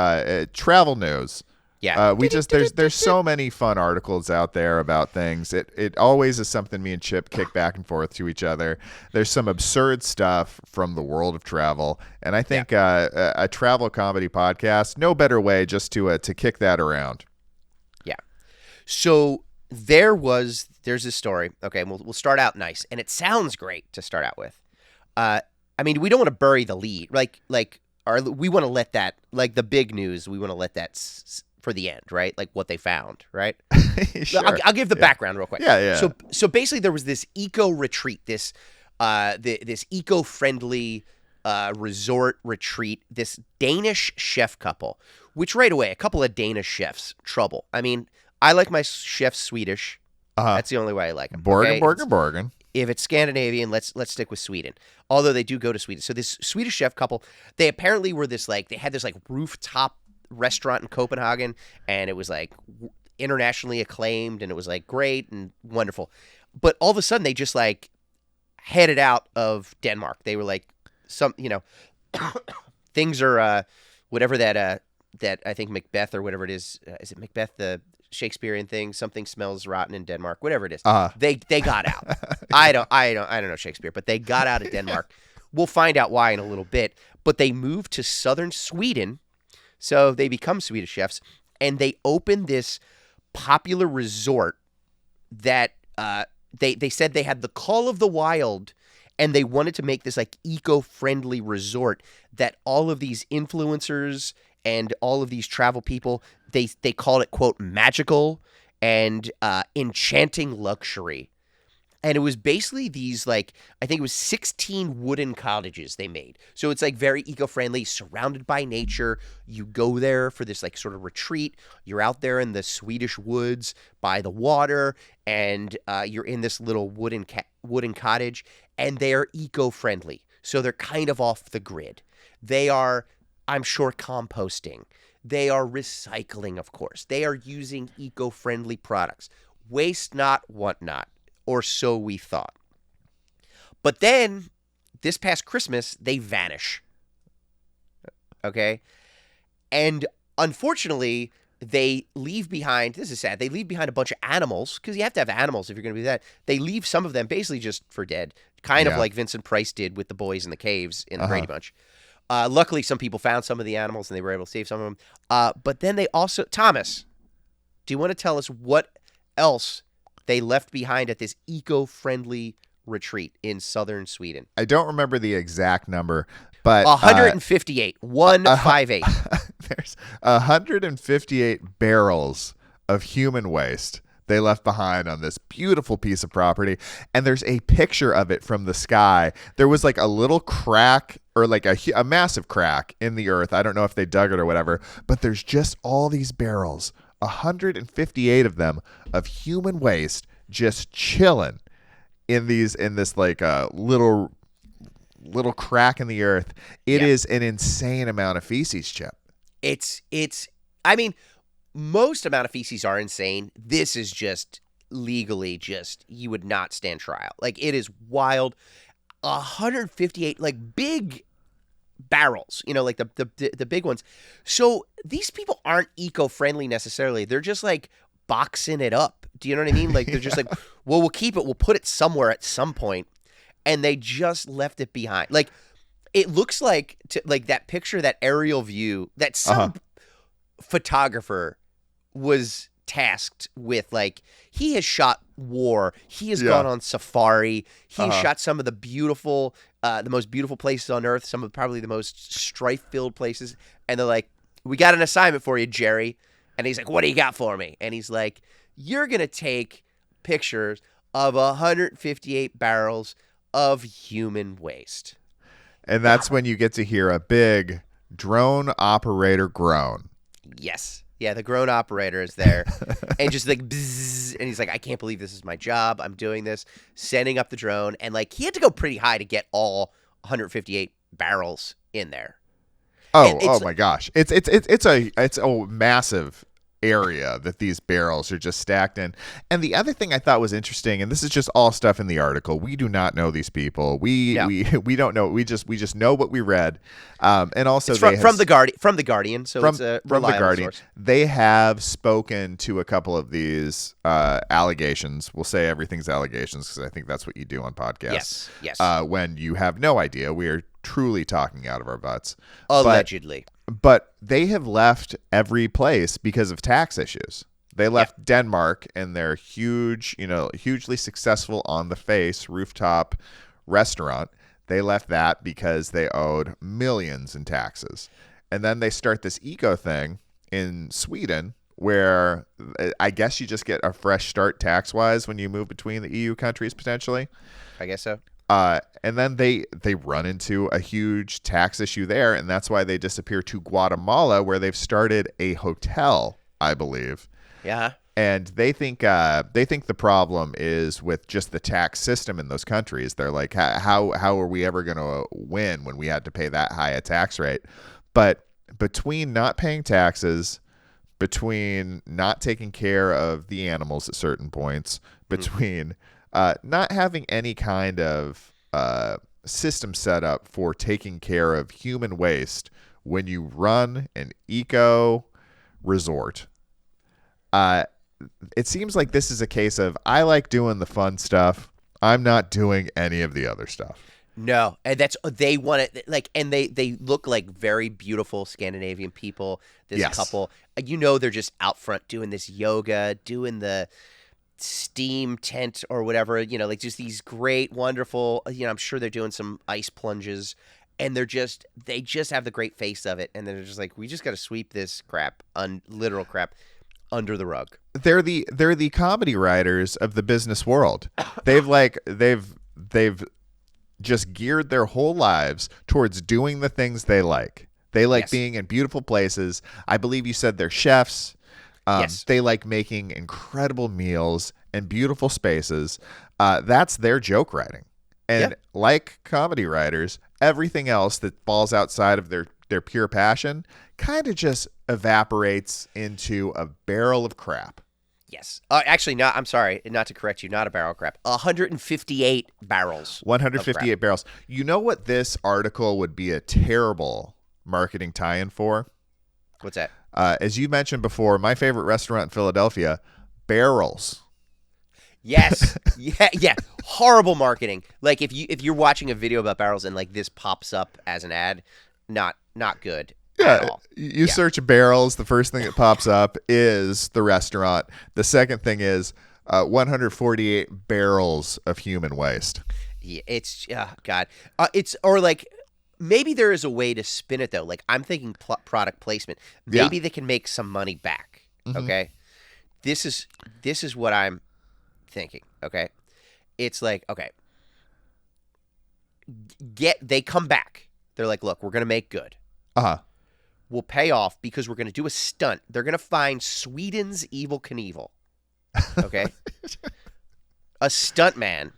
Travel news. Yeah. There's so many fun articles out there about things. It always is something me and Chip kick back and forth to each other. There's some absurd stuff from the world of travel, and I think a travel comedy podcast, no better way just to kick that around. Yeah. So there's this story. Okay, and we'll start out nice, and it sounds great to start out with. I mean, we don't want to bury the lead, we want to let that, like the big news, we want to let that for the end, right? Like what they found, right? Sure. I'll give the background real quick. Yeah. So basically, there was this eco retreat, this eco-friendly resort retreat, this Danish chef couple, which right away, a couple of Danish chefs, trouble. I mean, I like my chefs Swedish. That's the only way I like them. Borgen. If it's Scandinavian, let's stick with Sweden. Although they do go to Sweden. So this Swedish chef couple, they apparently were they had this like rooftop restaurant in Copenhagen, and it was like internationally acclaimed, and it was like great and wonderful. But all of a sudden they just like headed out of Denmark. They were like things are whatever that I think Macbeth or whatever it is it Macbeth, the Shakespearean thing, something smells rotten in Denmark, whatever it is. They got out. I don't know Shakespeare, but they got out of Denmark. We'll find out why in a little bit. But they moved to southern Sweden, so they become Swedish chefs, and they opened this popular resort that they said they had the call of the wild, and they wanted to make this like eco-friendly resort that all of these influencers and all of these travel people, they called it, quote, magical and enchanting luxury. And it was basically these, like, I think it was 16 wooden cottages they made. So it's like very eco-friendly, surrounded by nature. You go there for this like sort of retreat. You're out there in the Swedish woods by the water, and you're in this little wooden cottage, and they are eco-friendly. So they're kind of off the grid. They are, I'm sure, composting. They are recycling, of course. They are using eco-friendly products. Waste not, want not. Or so we thought. But then, this past Christmas, they vanish. Okay? And unfortunately, they leave behind, this is sad, they leave behind a bunch of animals, because you have to have animals if you're going to do that. They leave some of them basically just for dead, kind of like Vincent Price did with the boys in the caves in the Brady Bunch. Luckily, some people found some of the animals, and they were able to save some of them. But then they also, Thomas, Do you want to tell us what else they left behind at this eco-friendly retreat in southern Sweden? I don't remember the exact number, but 158. 158. There's 158 barrels of human waste they left behind on this beautiful piece of property. And there's a picture of it from the sky. There was like a little crack or like a massive crack in the earth. I don't know if they dug it or whatever, but there's just all these barrels, 158 of them, of human waste just chilling in this like little crack in the earth. It is an insane amount of feces, Chip. I mean, most amount of feces are insane. This is just legally you would not stand trial. Like, it is wild. 158 like big barrels, like the big ones. So these people aren't eco-friendly necessarily. They're just like boxing it up. Do you know what I mean? Like, they're just like, well, we'll keep it. We'll put it somewhere at some point. And they just left it behind. Like, it looks like that picture, that aerial view that some photographer was tasked with. Like, he has shot war. He has gone on safari. He has shot some of the most beautiful places on earth, some of probably the most strife-filled places. And they're like, we got an assignment for you, Jerry. And he's like, what do you got for me? And he's like, you're going to take pictures of 158 barrels of human waste. And that's when you get to hear a big drone operator groan. Yes. Yeah, the drone operator is there. And just like, bzzz, and he's like, I can't believe this is my job. I'm doing this. Sending up the drone. And like, he had to go pretty high to get all 158 barrels in there. Oh my gosh. It's a massive area that these barrels are just stacked in. And the other thing I thought was interesting, and this is just all stuff in the article, we do not know these people. We don't know. We just know what we read. And also it's from the Guardian, so it's a reliable source. They have spoken to a couple of these allegations. We'll say everything's allegations because I think that's what you do on podcasts. Yes. When you have no idea, we are truly talking out of our butts. Allegedly. But they have left every place because of tax issues. They left Denmark and their hugely successful on the face rooftop restaurant. They left that because they owed millions in taxes. And then they start this eco thing in Sweden where I guess you just get a fresh start tax-wise when you move between the EU countries potentially. I guess so. And then they run into a huge tax issue there, and that's why they disappear to Guatemala, where they've started a hotel, I believe. Yeah. And they think the problem is with just the tax system in those countries. They're like, how are we ever going to win when we had to pay that high a tax rate? But between not paying taxes, between not taking care of the animals at certain points, between not having any kind of system set up for taking care of human waste when you run an eco resort. It seems like this is a case of I like doing the fun stuff. I'm not doing any of the other stuff. No, and they want it like, and they look like very beautiful Scandinavian people. This couple, they're just out front doing this yoga, doing the steam tent or whatever, like just these great, wonderful, I'm sure they're doing some ice plunges, and they just have the great face of it, and they're just like, we just got to sweep this literal crap under the rug. They're the comedy writers of the business world. They've just geared their whole lives towards doing the things they like. They like being in beautiful places. I believe you said they're chefs. They like making incredible meals and beautiful spaces. That's their joke writing. And like comedy writers, everything else that falls outside of their pure passion kind of just evaporates into a barrel of crap. Yes. Actually, not. I'm sorry, not to correct you. Not a barrel of crap. 158 barrels. 158 barrels. You know what this article would be a terrible marketing tie-in for? What's that? As you mentioned before, my favorite restaurant in Philadelphia, Barrels. Yes. Yeah. Horrible marketing. Like if you're watching a video about barrels and like this pops up as an ad, not good. at all. You search barrels. The first thing that pops up is the restaurant. The second thing is 148 barrels of human waste. Yeah, it's God. It's or like maybe there is a way to spin it though. Like I'm thinking product placement. Maybe they can make some money back. Okay, this is what I'm thinking. Okay, it's like okay, they come back. They're like, look, we're gonna make good. We'll pay off because we're gonna do a stunt. They're gonna find Sweden's Evel Knievel. Okay, a stunt man.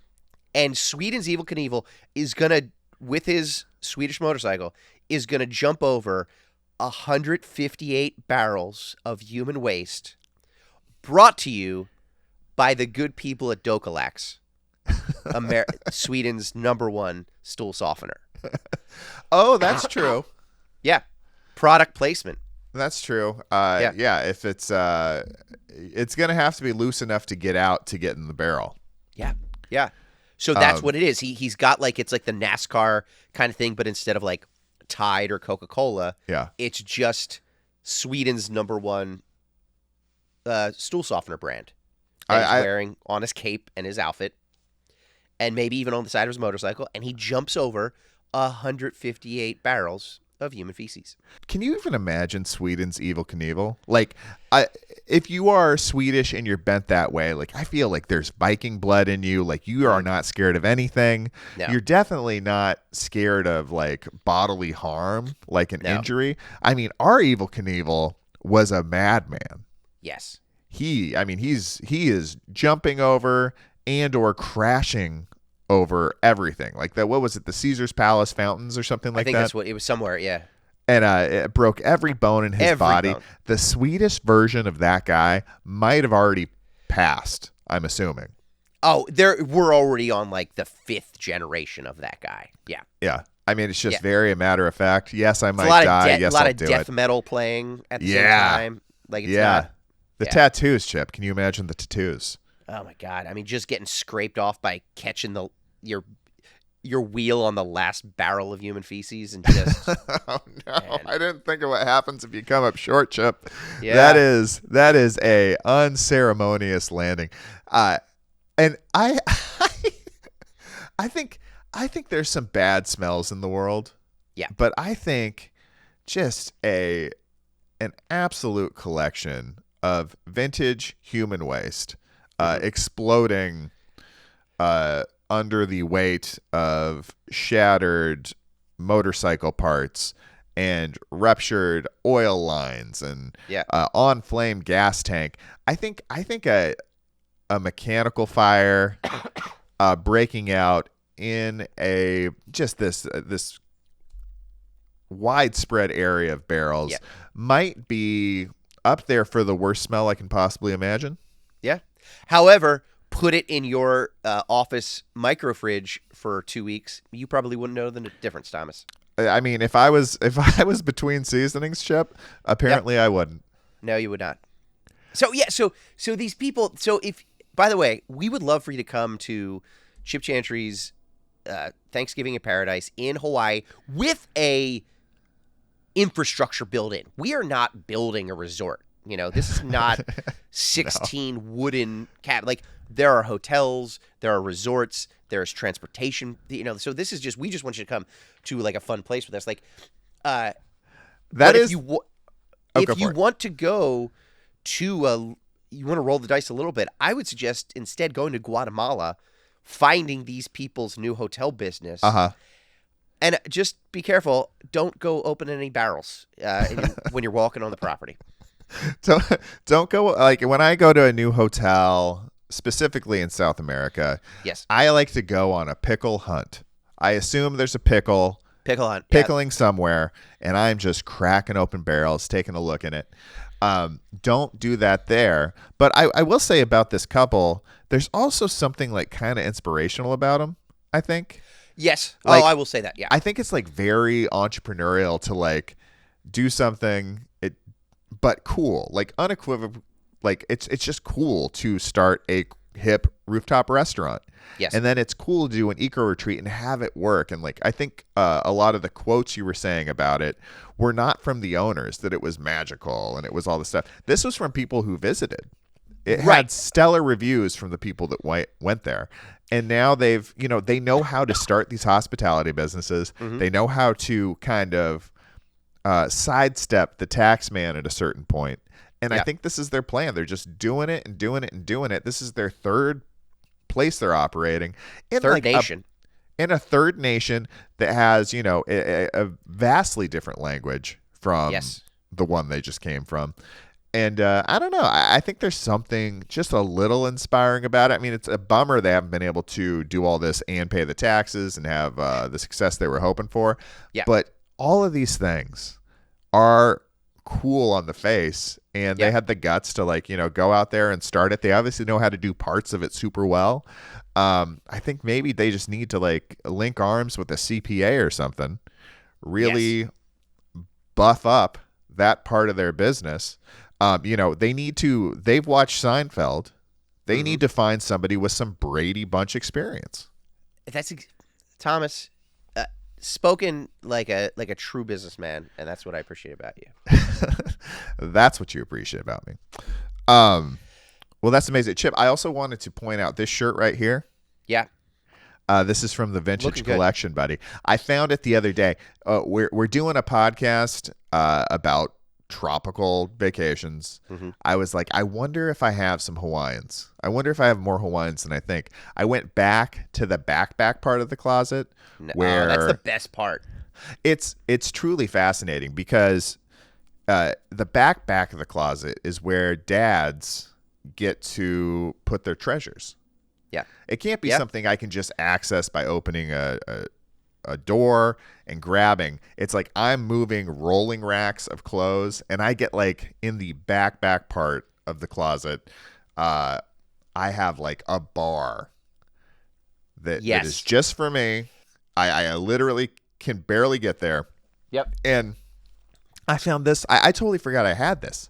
And Sweden's Evel Knievel is going to, with his Swedish motorcycle, is going to jump over 158 barrels of human waste brought to you by the good people at Dokalax, Sweden's #1 stool softener. Oh, that's true. Yeah. Product placement. That's true. Yeah, if it's going to have to be loose enough to get out to get in the barrel. Yeah. Yeah. So that's what it is. He's got like it's like the NASCAR kind of thing, but instead of like Tide or Coca-Cola, it's just Sweden's #1 stool softener brand. And he's wearing on his cape and his outfit, and maybe even on the side of his motorcycle, and he jumps over 158 barrels of human feces. Can you even imagine Sweden's Evel Knievel? Like, if you are Swedish and you're bent that way, like I feel like there's Viking blood in you. Like you are not scared of anything. No. You're definitely not scared of like bodily harm, like an injury. I mean, our Evel Knievel was a madman. Yes. He is jumping over and or crashing over everything like that. What was it? The Caesar's Palace fountains or something like that? I think that's what it was somewhere. Yeah. And it broke every bone in his body. Bone. The Swedish version of that guy might have already passed, I'm assuming. Oh, we're already on like the 5th generation of that guy. Yeah. Yeah. I mean, it's just very a matter of fact. Yes, I might die. Yes, I'll do it. A lot of death metal playing at the same time. Like it's not, the tattoos, Chip. Can you imagine the tattoos? Oh my God! I mean, just getting scraped off by catching your wheel on the last barrel of human feces and just. Oh no! Man. I didn't think of what happens if you come up short, Chip. Yeah. That is a unceremonious landing, and I think there's some bad smells in the world. Yeah, but I think just an absolute collection of vintage human waste. Exploding under the weight of shattered motorcycle parts and ruptured oil lines and on flame gas tank. I think a mechanical fire breaking out in a just this widespread area of barrels might be up there for the worst smell I can possibly imagine. Yeah. However, put it in your office microfridge for 2 weeks, you probably wouldn't know the difference, Thomas. I mean, if I was between seasonings, Chip, apparently I wouldn't. No, you would not. So so these people. So if, by the way, we would love for you to come to Chip Chantry's Thanksgiving in Paradise in Hawaii with a infrastructure built in. We are not building a resort. You know, this is not 16 wooden cabins. Like, there are hotels, there are resorts, there's transportation. You know, so this is just, we just want you to come to like a fun place with us. Like, if you want to go to you want to roll the dice a little bit, I would suggest instead going to Guatemala, finding these people's new hotel business. And just be careful. Don't go open any barrels when you're walking on the property. Don't go, like when I go to a new hotel, specifically in South America. Yes, I like to go on a pickle hunt. I assume there's a pickle hunt pickling somewhere, and I'm just cracking open barrels, taking a look in it. Don't do that there. But I will say about this couple, there's also something like kind of inspirational about them, I think. Yes. Like, I will say that. Yeah. I think it's like very entrepreneurial to like do something but cool, like unequivocal, like it's just cool to start a hip rooftop restaurant. Yes. And then it's cool to do an eco retreat and have it work. And like I think a lot of the quotes you were saying about it were not from the owners, that it was magical and it was all this stuff. This was from people who visited. It had stellar reviews from the people that went there. And now they've, they know how to start these hospitality businesses. Mm-hmm. They know how to kind of sidestep the tax man at a certain point. And I think this is their plan. They're just doing it and doing it and doing it. This is their third place they're operating. In third nation. In a third nation that has, a vastly different language from the one they just came from. And I don't know. I think there's something just a little inspiring about it. I mean, it's a bummer they haven't been able to do all this and pay the taxes and have the success they were hoping for. Yeah. But all of these things are cool on the face, and they had the guts to go out there and start it. They obviously know how to do parts of it super well. I think maybe they just need to link arms with a CPA or something, really buff up that part of their business. They've watched Seinfeld. They need to find somebody with some Brady Bunch experience. That's Thomas, spoken like a true businessman, and that's what I appreciate about you. That's what you appreciate about me. Well, that's amazing. Chip, I also wanted to point out this shirt right here. Yeah. This is from the Vintage Collection, buddy. I found it the other day. We're doing a podcast about tropical vacations. Mm-hmm. I was like, I wonder if I have some Hawaiians. I wonder if I have more Hawaiians than I think. I went back to the back part of the closet where that's the best part. It's truly fascinating because the back of the closet is where dads get to put their treasures. Yeah. It can't be something I can just access by opening a door and grabbing. It's like I'm moving rolling racks of clothes, and I get in the back part of the closet, I have a bar that is just for me. I literally can barely get there. Yep. And I found this. I totally forgot I had this.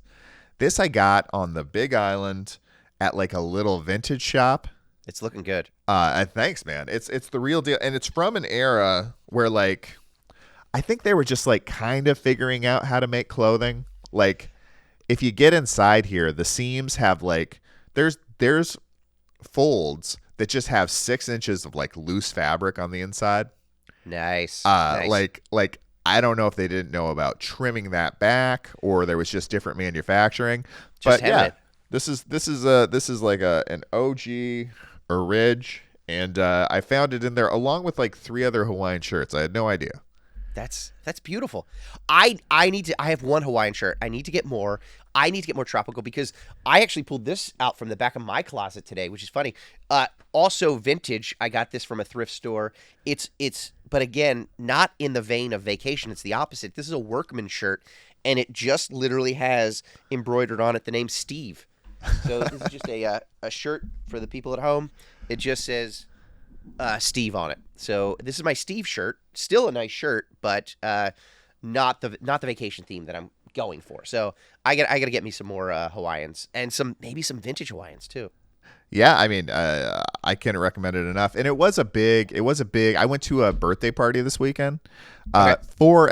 This I got on the Big Island at a little vintage shop. It's looking good. Thanks, man. It's the real deal, and it's from an era where I think they were just kind of figuring out how to make clothing. If you get inside here, the seams have there's folds that just have 6 inches of loose fabric on the inside. Nice. Nice. I don't know if they didn't know about trimming that back or there was just different manufacturing. Just but yeah, it. this is an OG Ridge, and I found it in there along with 3 other Hawaiian shirts. I had no idea. That's beautiful. I have one Hawaiian shirt. I need to get more. I need to get more tropical because I actually pulled this out from the back of my closet today, which is funny. Also vintage. I got this from a thrift store. But again, not in the vein of vacation. It's the opposite. This is a workman shirt, and it just literally has embroidered on it the name Steve. So this is just a shirt for the people at home. It just says Steve on it. So this is my Steve shirt. Still a nice shirt, but not the vacation theme that I'm going for. So I got to get me some more Hawaiians and maybe some vintage Hawaiians too. Yeah, I mean, I can't recommend it enough. And it was a big. I went to a birthday party this weekend for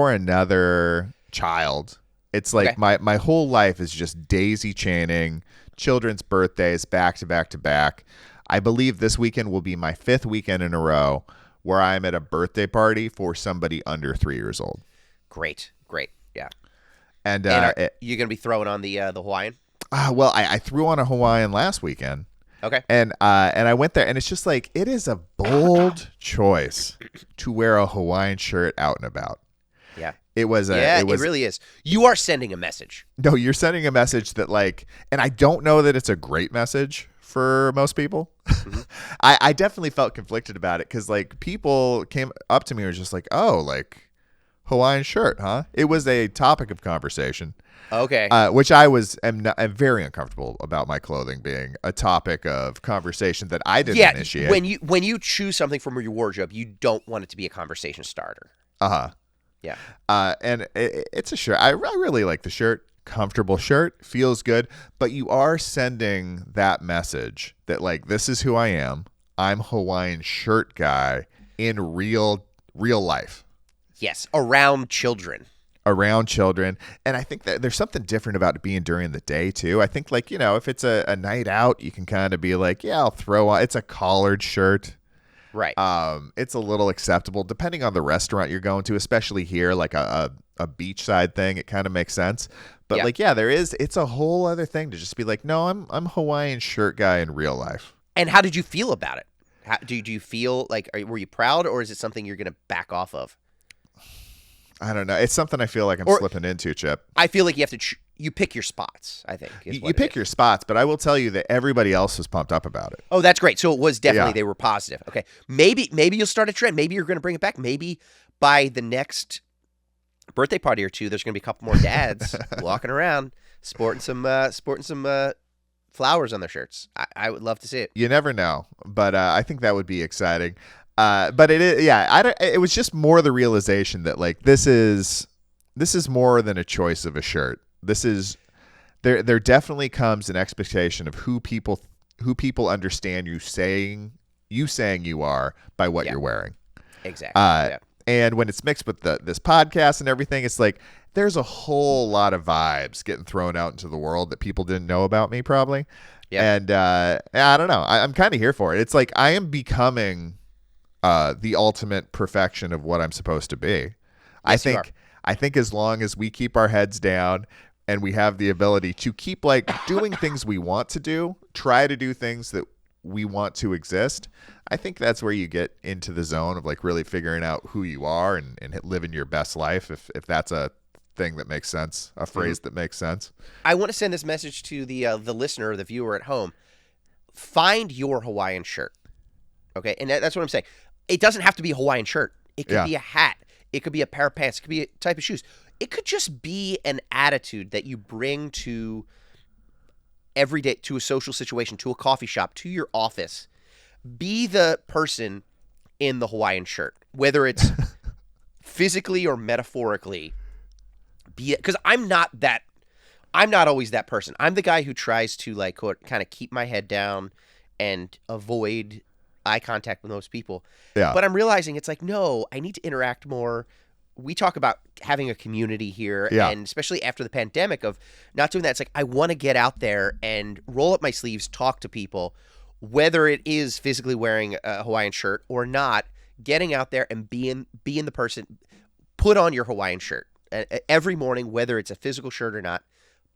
another child. It's my whole life is just daisy chaining children's birthdays back to back to back. I believe this weekend will be my 5th weekend in a row where I'm at a birthday party for somebody under 3 years old. Great. Yeah. And you're going to be throwing on the Hawaiian? Well, I threw on a Hawaiian last weekend. Okay. And I went there, and it's just it is a bold choice to wear a Hawaiian shirt out and about. Yeah. It really is. You are sending a message. No, you're sending a message that and I don't know that it's a great message for most people. Mm-hmm. I definitely felt conflicted about it because people came up to me and was just Hawaiian shirt, huh? It was a topic of conversation. Okay. Which I'm very uncomfortable about my clothing being a topic of conversation that I didn't initiate. When you choose something from your wardrobe, you don't want it to be a conversation starter. Uh-huh. Yeah. And it's a shirt. I really like the shirt. Comfortable shirt, feels good, but you are sending that message that this is who I am. I'm Hawaiian Shirt Guy in real life. Yes, around children. And I think that there's something different about it being during the day too. I think, like, if it's a night out, you can kind of be like, yeah, I'll throw on, it's a collared shirt. Right. It's a little acceptable depending on the restaurant you're going to, especially here, like a beachside thing. It kind of makes sense. But it's a whole other thing to just be like, no, I'm Hawaiian Shirt Guy in real life. And how did you feel about it? Do you feel like, were you proud, or is it something you're going to back off of? I don't know. It's something I feel like I'm slipping into, Chip. I feel like you have to you pick your spots, I think. You pick your spots, but I will tell you that everybody else was pumped up about it. Oh, that's great. So it was definitely, they were positive. Okay. Maybe you'll start a trend. Maybe you're going to bring it back. Maybe by the next birthday party or two, there's going to be a couple more dads walking around sporting some flowers on their shirts. I would love to see it. You never know, but I think that would be exciting. But it is, it was just more the realization that, like, this is more than a choice of a shirt. This is there definitely comes an expectation of who people understand you saying you are by what you're wearing. Exactly. And when it's mixed with this podcast and everything, it's like there's a whole lot of vibes getting thrown out into the world that people didn't know about me probably. Yeah. And I don't know. I'm kind of here for it. It's like I am becoming the ultimate perfection of what I'm supposed to be. Yes, I think as long as we keep our heads down and we have the ability to keep, like, doing things we want to do, try to do things that we want to exist, I think that's where you get into the zone of, like, really figuring out who you are and living your best life, if that's a thing that makes sense, a phrase that makes sense. I want to send this message to the listener or the viewer at home. Find your Hawaiian shirt. Okay? And that's what I'm saying. It doesn't have to be a Hawaiian shirt. It could be a hat. It could be a pair of pants. It could be a type of shoes. It could just be an attitude that you bring to every day, to a social situation, to a coffee shop, to your office. Be the person in the Hawaiian shirt, whether it's physically or metaphorically. Be it, because I'm not always that person. I'm the guy who tries to, like, kind of keep my head down and avoid eye contact with most people. Yeah. But I'm realizing it's like, no, I need to interact more. We talk about having a community here, and especially after the pandemic of not doing that. It's like, I want to get out there and roll up my sleeves, talk to people, whether it is physically wearing a Hawaiian shirt or not, getting out there and being the person. Put on your Hawaiian shirt every morning, whether it's a physical shirt or not.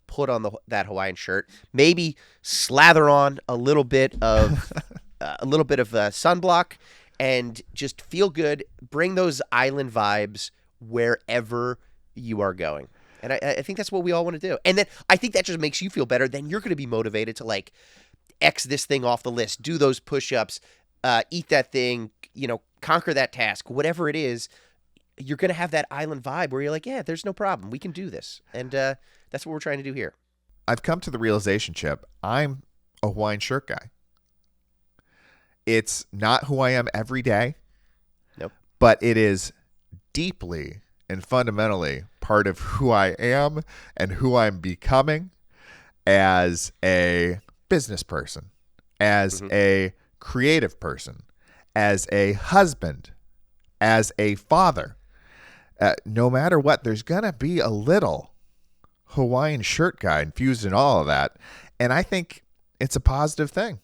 Put on that Hawaiian shirt. Maybe slather on a little bit of sunblock and just feel good. Bring those island vibes wherever you are going. And I think that's what we all want to do. And then I think that just makes you feel better. Then you're going to be motivated to, like, X this thing off the list, do those push-ups, eat that thing, conquer that task, whatever it is. You're going to have that island vibe where you're like, yeah, there's no problem. We can do this. And that's what we're trying to do here. I've come to the realization, Chip, I'm a Hawaiian Shirt Guy. It's not who I am every day. Nope. But it is deeply and fundamentally part of who I am and who I'm becoming as a business person, as a creative person, as a husband, as a father. No matter what, there's going to be a little Hawaiian Shirt Guy infused in all of that. And I think it's a positive thing.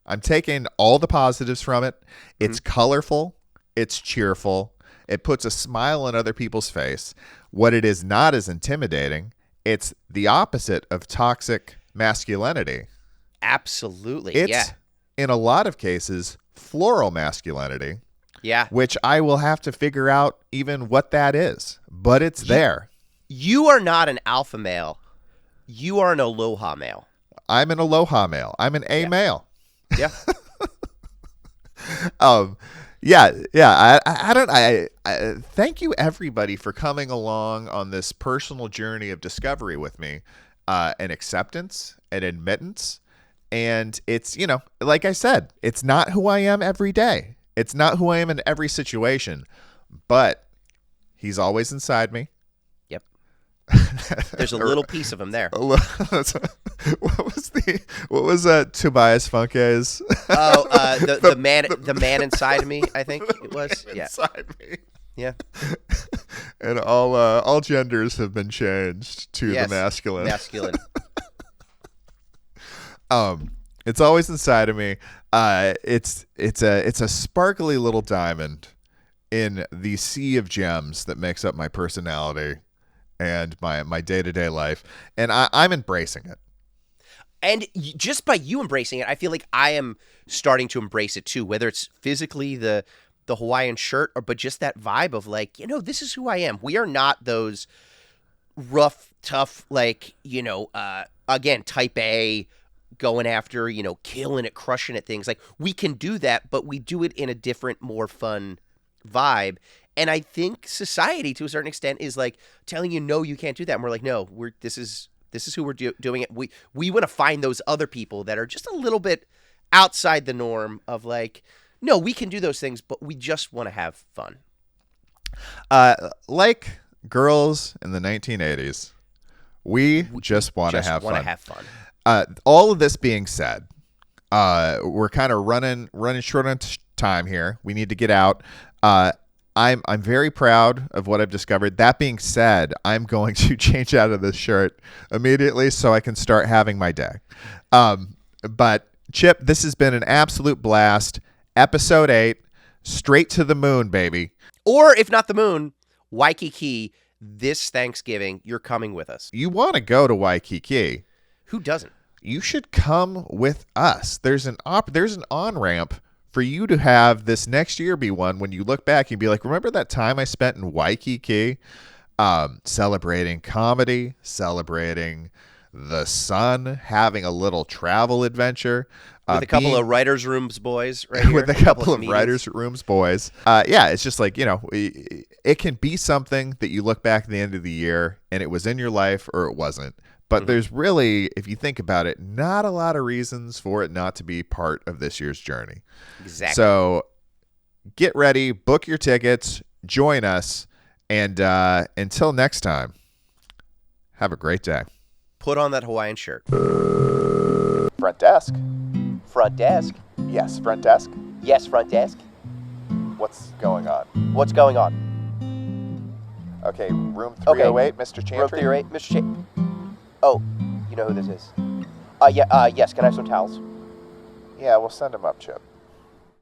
I'm taking all the positives from it. It's colorful. It's cheerful. It puts a smile on other people's face. What it is not is intimidating. It's the opposite of toxic masculinity. Absolutely. It's, in a lot of cases, floral masculinity. Yeah. Which I will have to figure out even what that is. But it's there. You are not an alpha male. You are an aloha male. I'm an aloha male. I'm an A male. Yeah. I thank you everybody for coming along on this personal journey of discovery with me, and acceptance and admittance. And it's, like I said, it's not who I am every day. It's not who I am in every situation, but he's always inside me. Yep. There's a little piece of him there. what was Tobias Funke's? Oh, the man inside me, I think it was. Yeah. Inside me. Yeah. And all genders have been changed to the masculine. Masculine. It's always inside of me. It's a sparkly little diamond in the sea of gems that makes up my personality and my day-to-day life, and I'm embracing it. And just by you embracing it, I feel like I am starting to embrace it too, whether it's physically the Hawaiian shirt but just that vibe of like, this is who I am. We are not those rough, tough, like, again, type A, going after, killing it, crushing it things. Like, we can do that, but we do it in a different, more fun vibe. And I think society, to a certain extent, is like telling you, no, you can't do that. And we're like, no, this is who we're doing it. We want to find those other people that are just a little bit outside the norm of like, no, we can do those things, but we just want to have fun. Like girls in the 1980s, we just want to have fun. All of this being said, we're kind of running short on time here. We need to get out. I'm very proud of what I've discovered. That being said, I'm going to change out of this shirt immediately so I can start having my day. But Chip, this has been an absolute blast. Episode 8, straight to the moon, baby. Or if not the moon, Waikiki this Thanksgiving. You're coming with us. You want to go to Waikiki? Who doesn't? You should come with us. There's an on-ramp for you to have this next year be one when you look back and be like, remember that time I spent in Waikiki celebrating comedy, celebrating the sun, having a little travel adventure. With a couple of writers' rooms boys right here. With a couple of writers' rooms boys. Yeah, it's just like, it can be something that you look back at the end of the year and it was in your life or it wasn't. But there's really, if you think about it, not a lot of reasons for it not to be part of this year's journey. Exactly. So get ready, book your tickets, join us, and until next time, have a great day. Put on that Hawaiian shirt. Front desk. Front desk? Yes, front desk. Yes, front desk. What's going on? What's going on? Okay, room 308, Mr. Chantry. Room 308, Mr. Chantry. Oh, you know who this is. Yes, can I have some towels? Yeah, we'll send him up, Chip.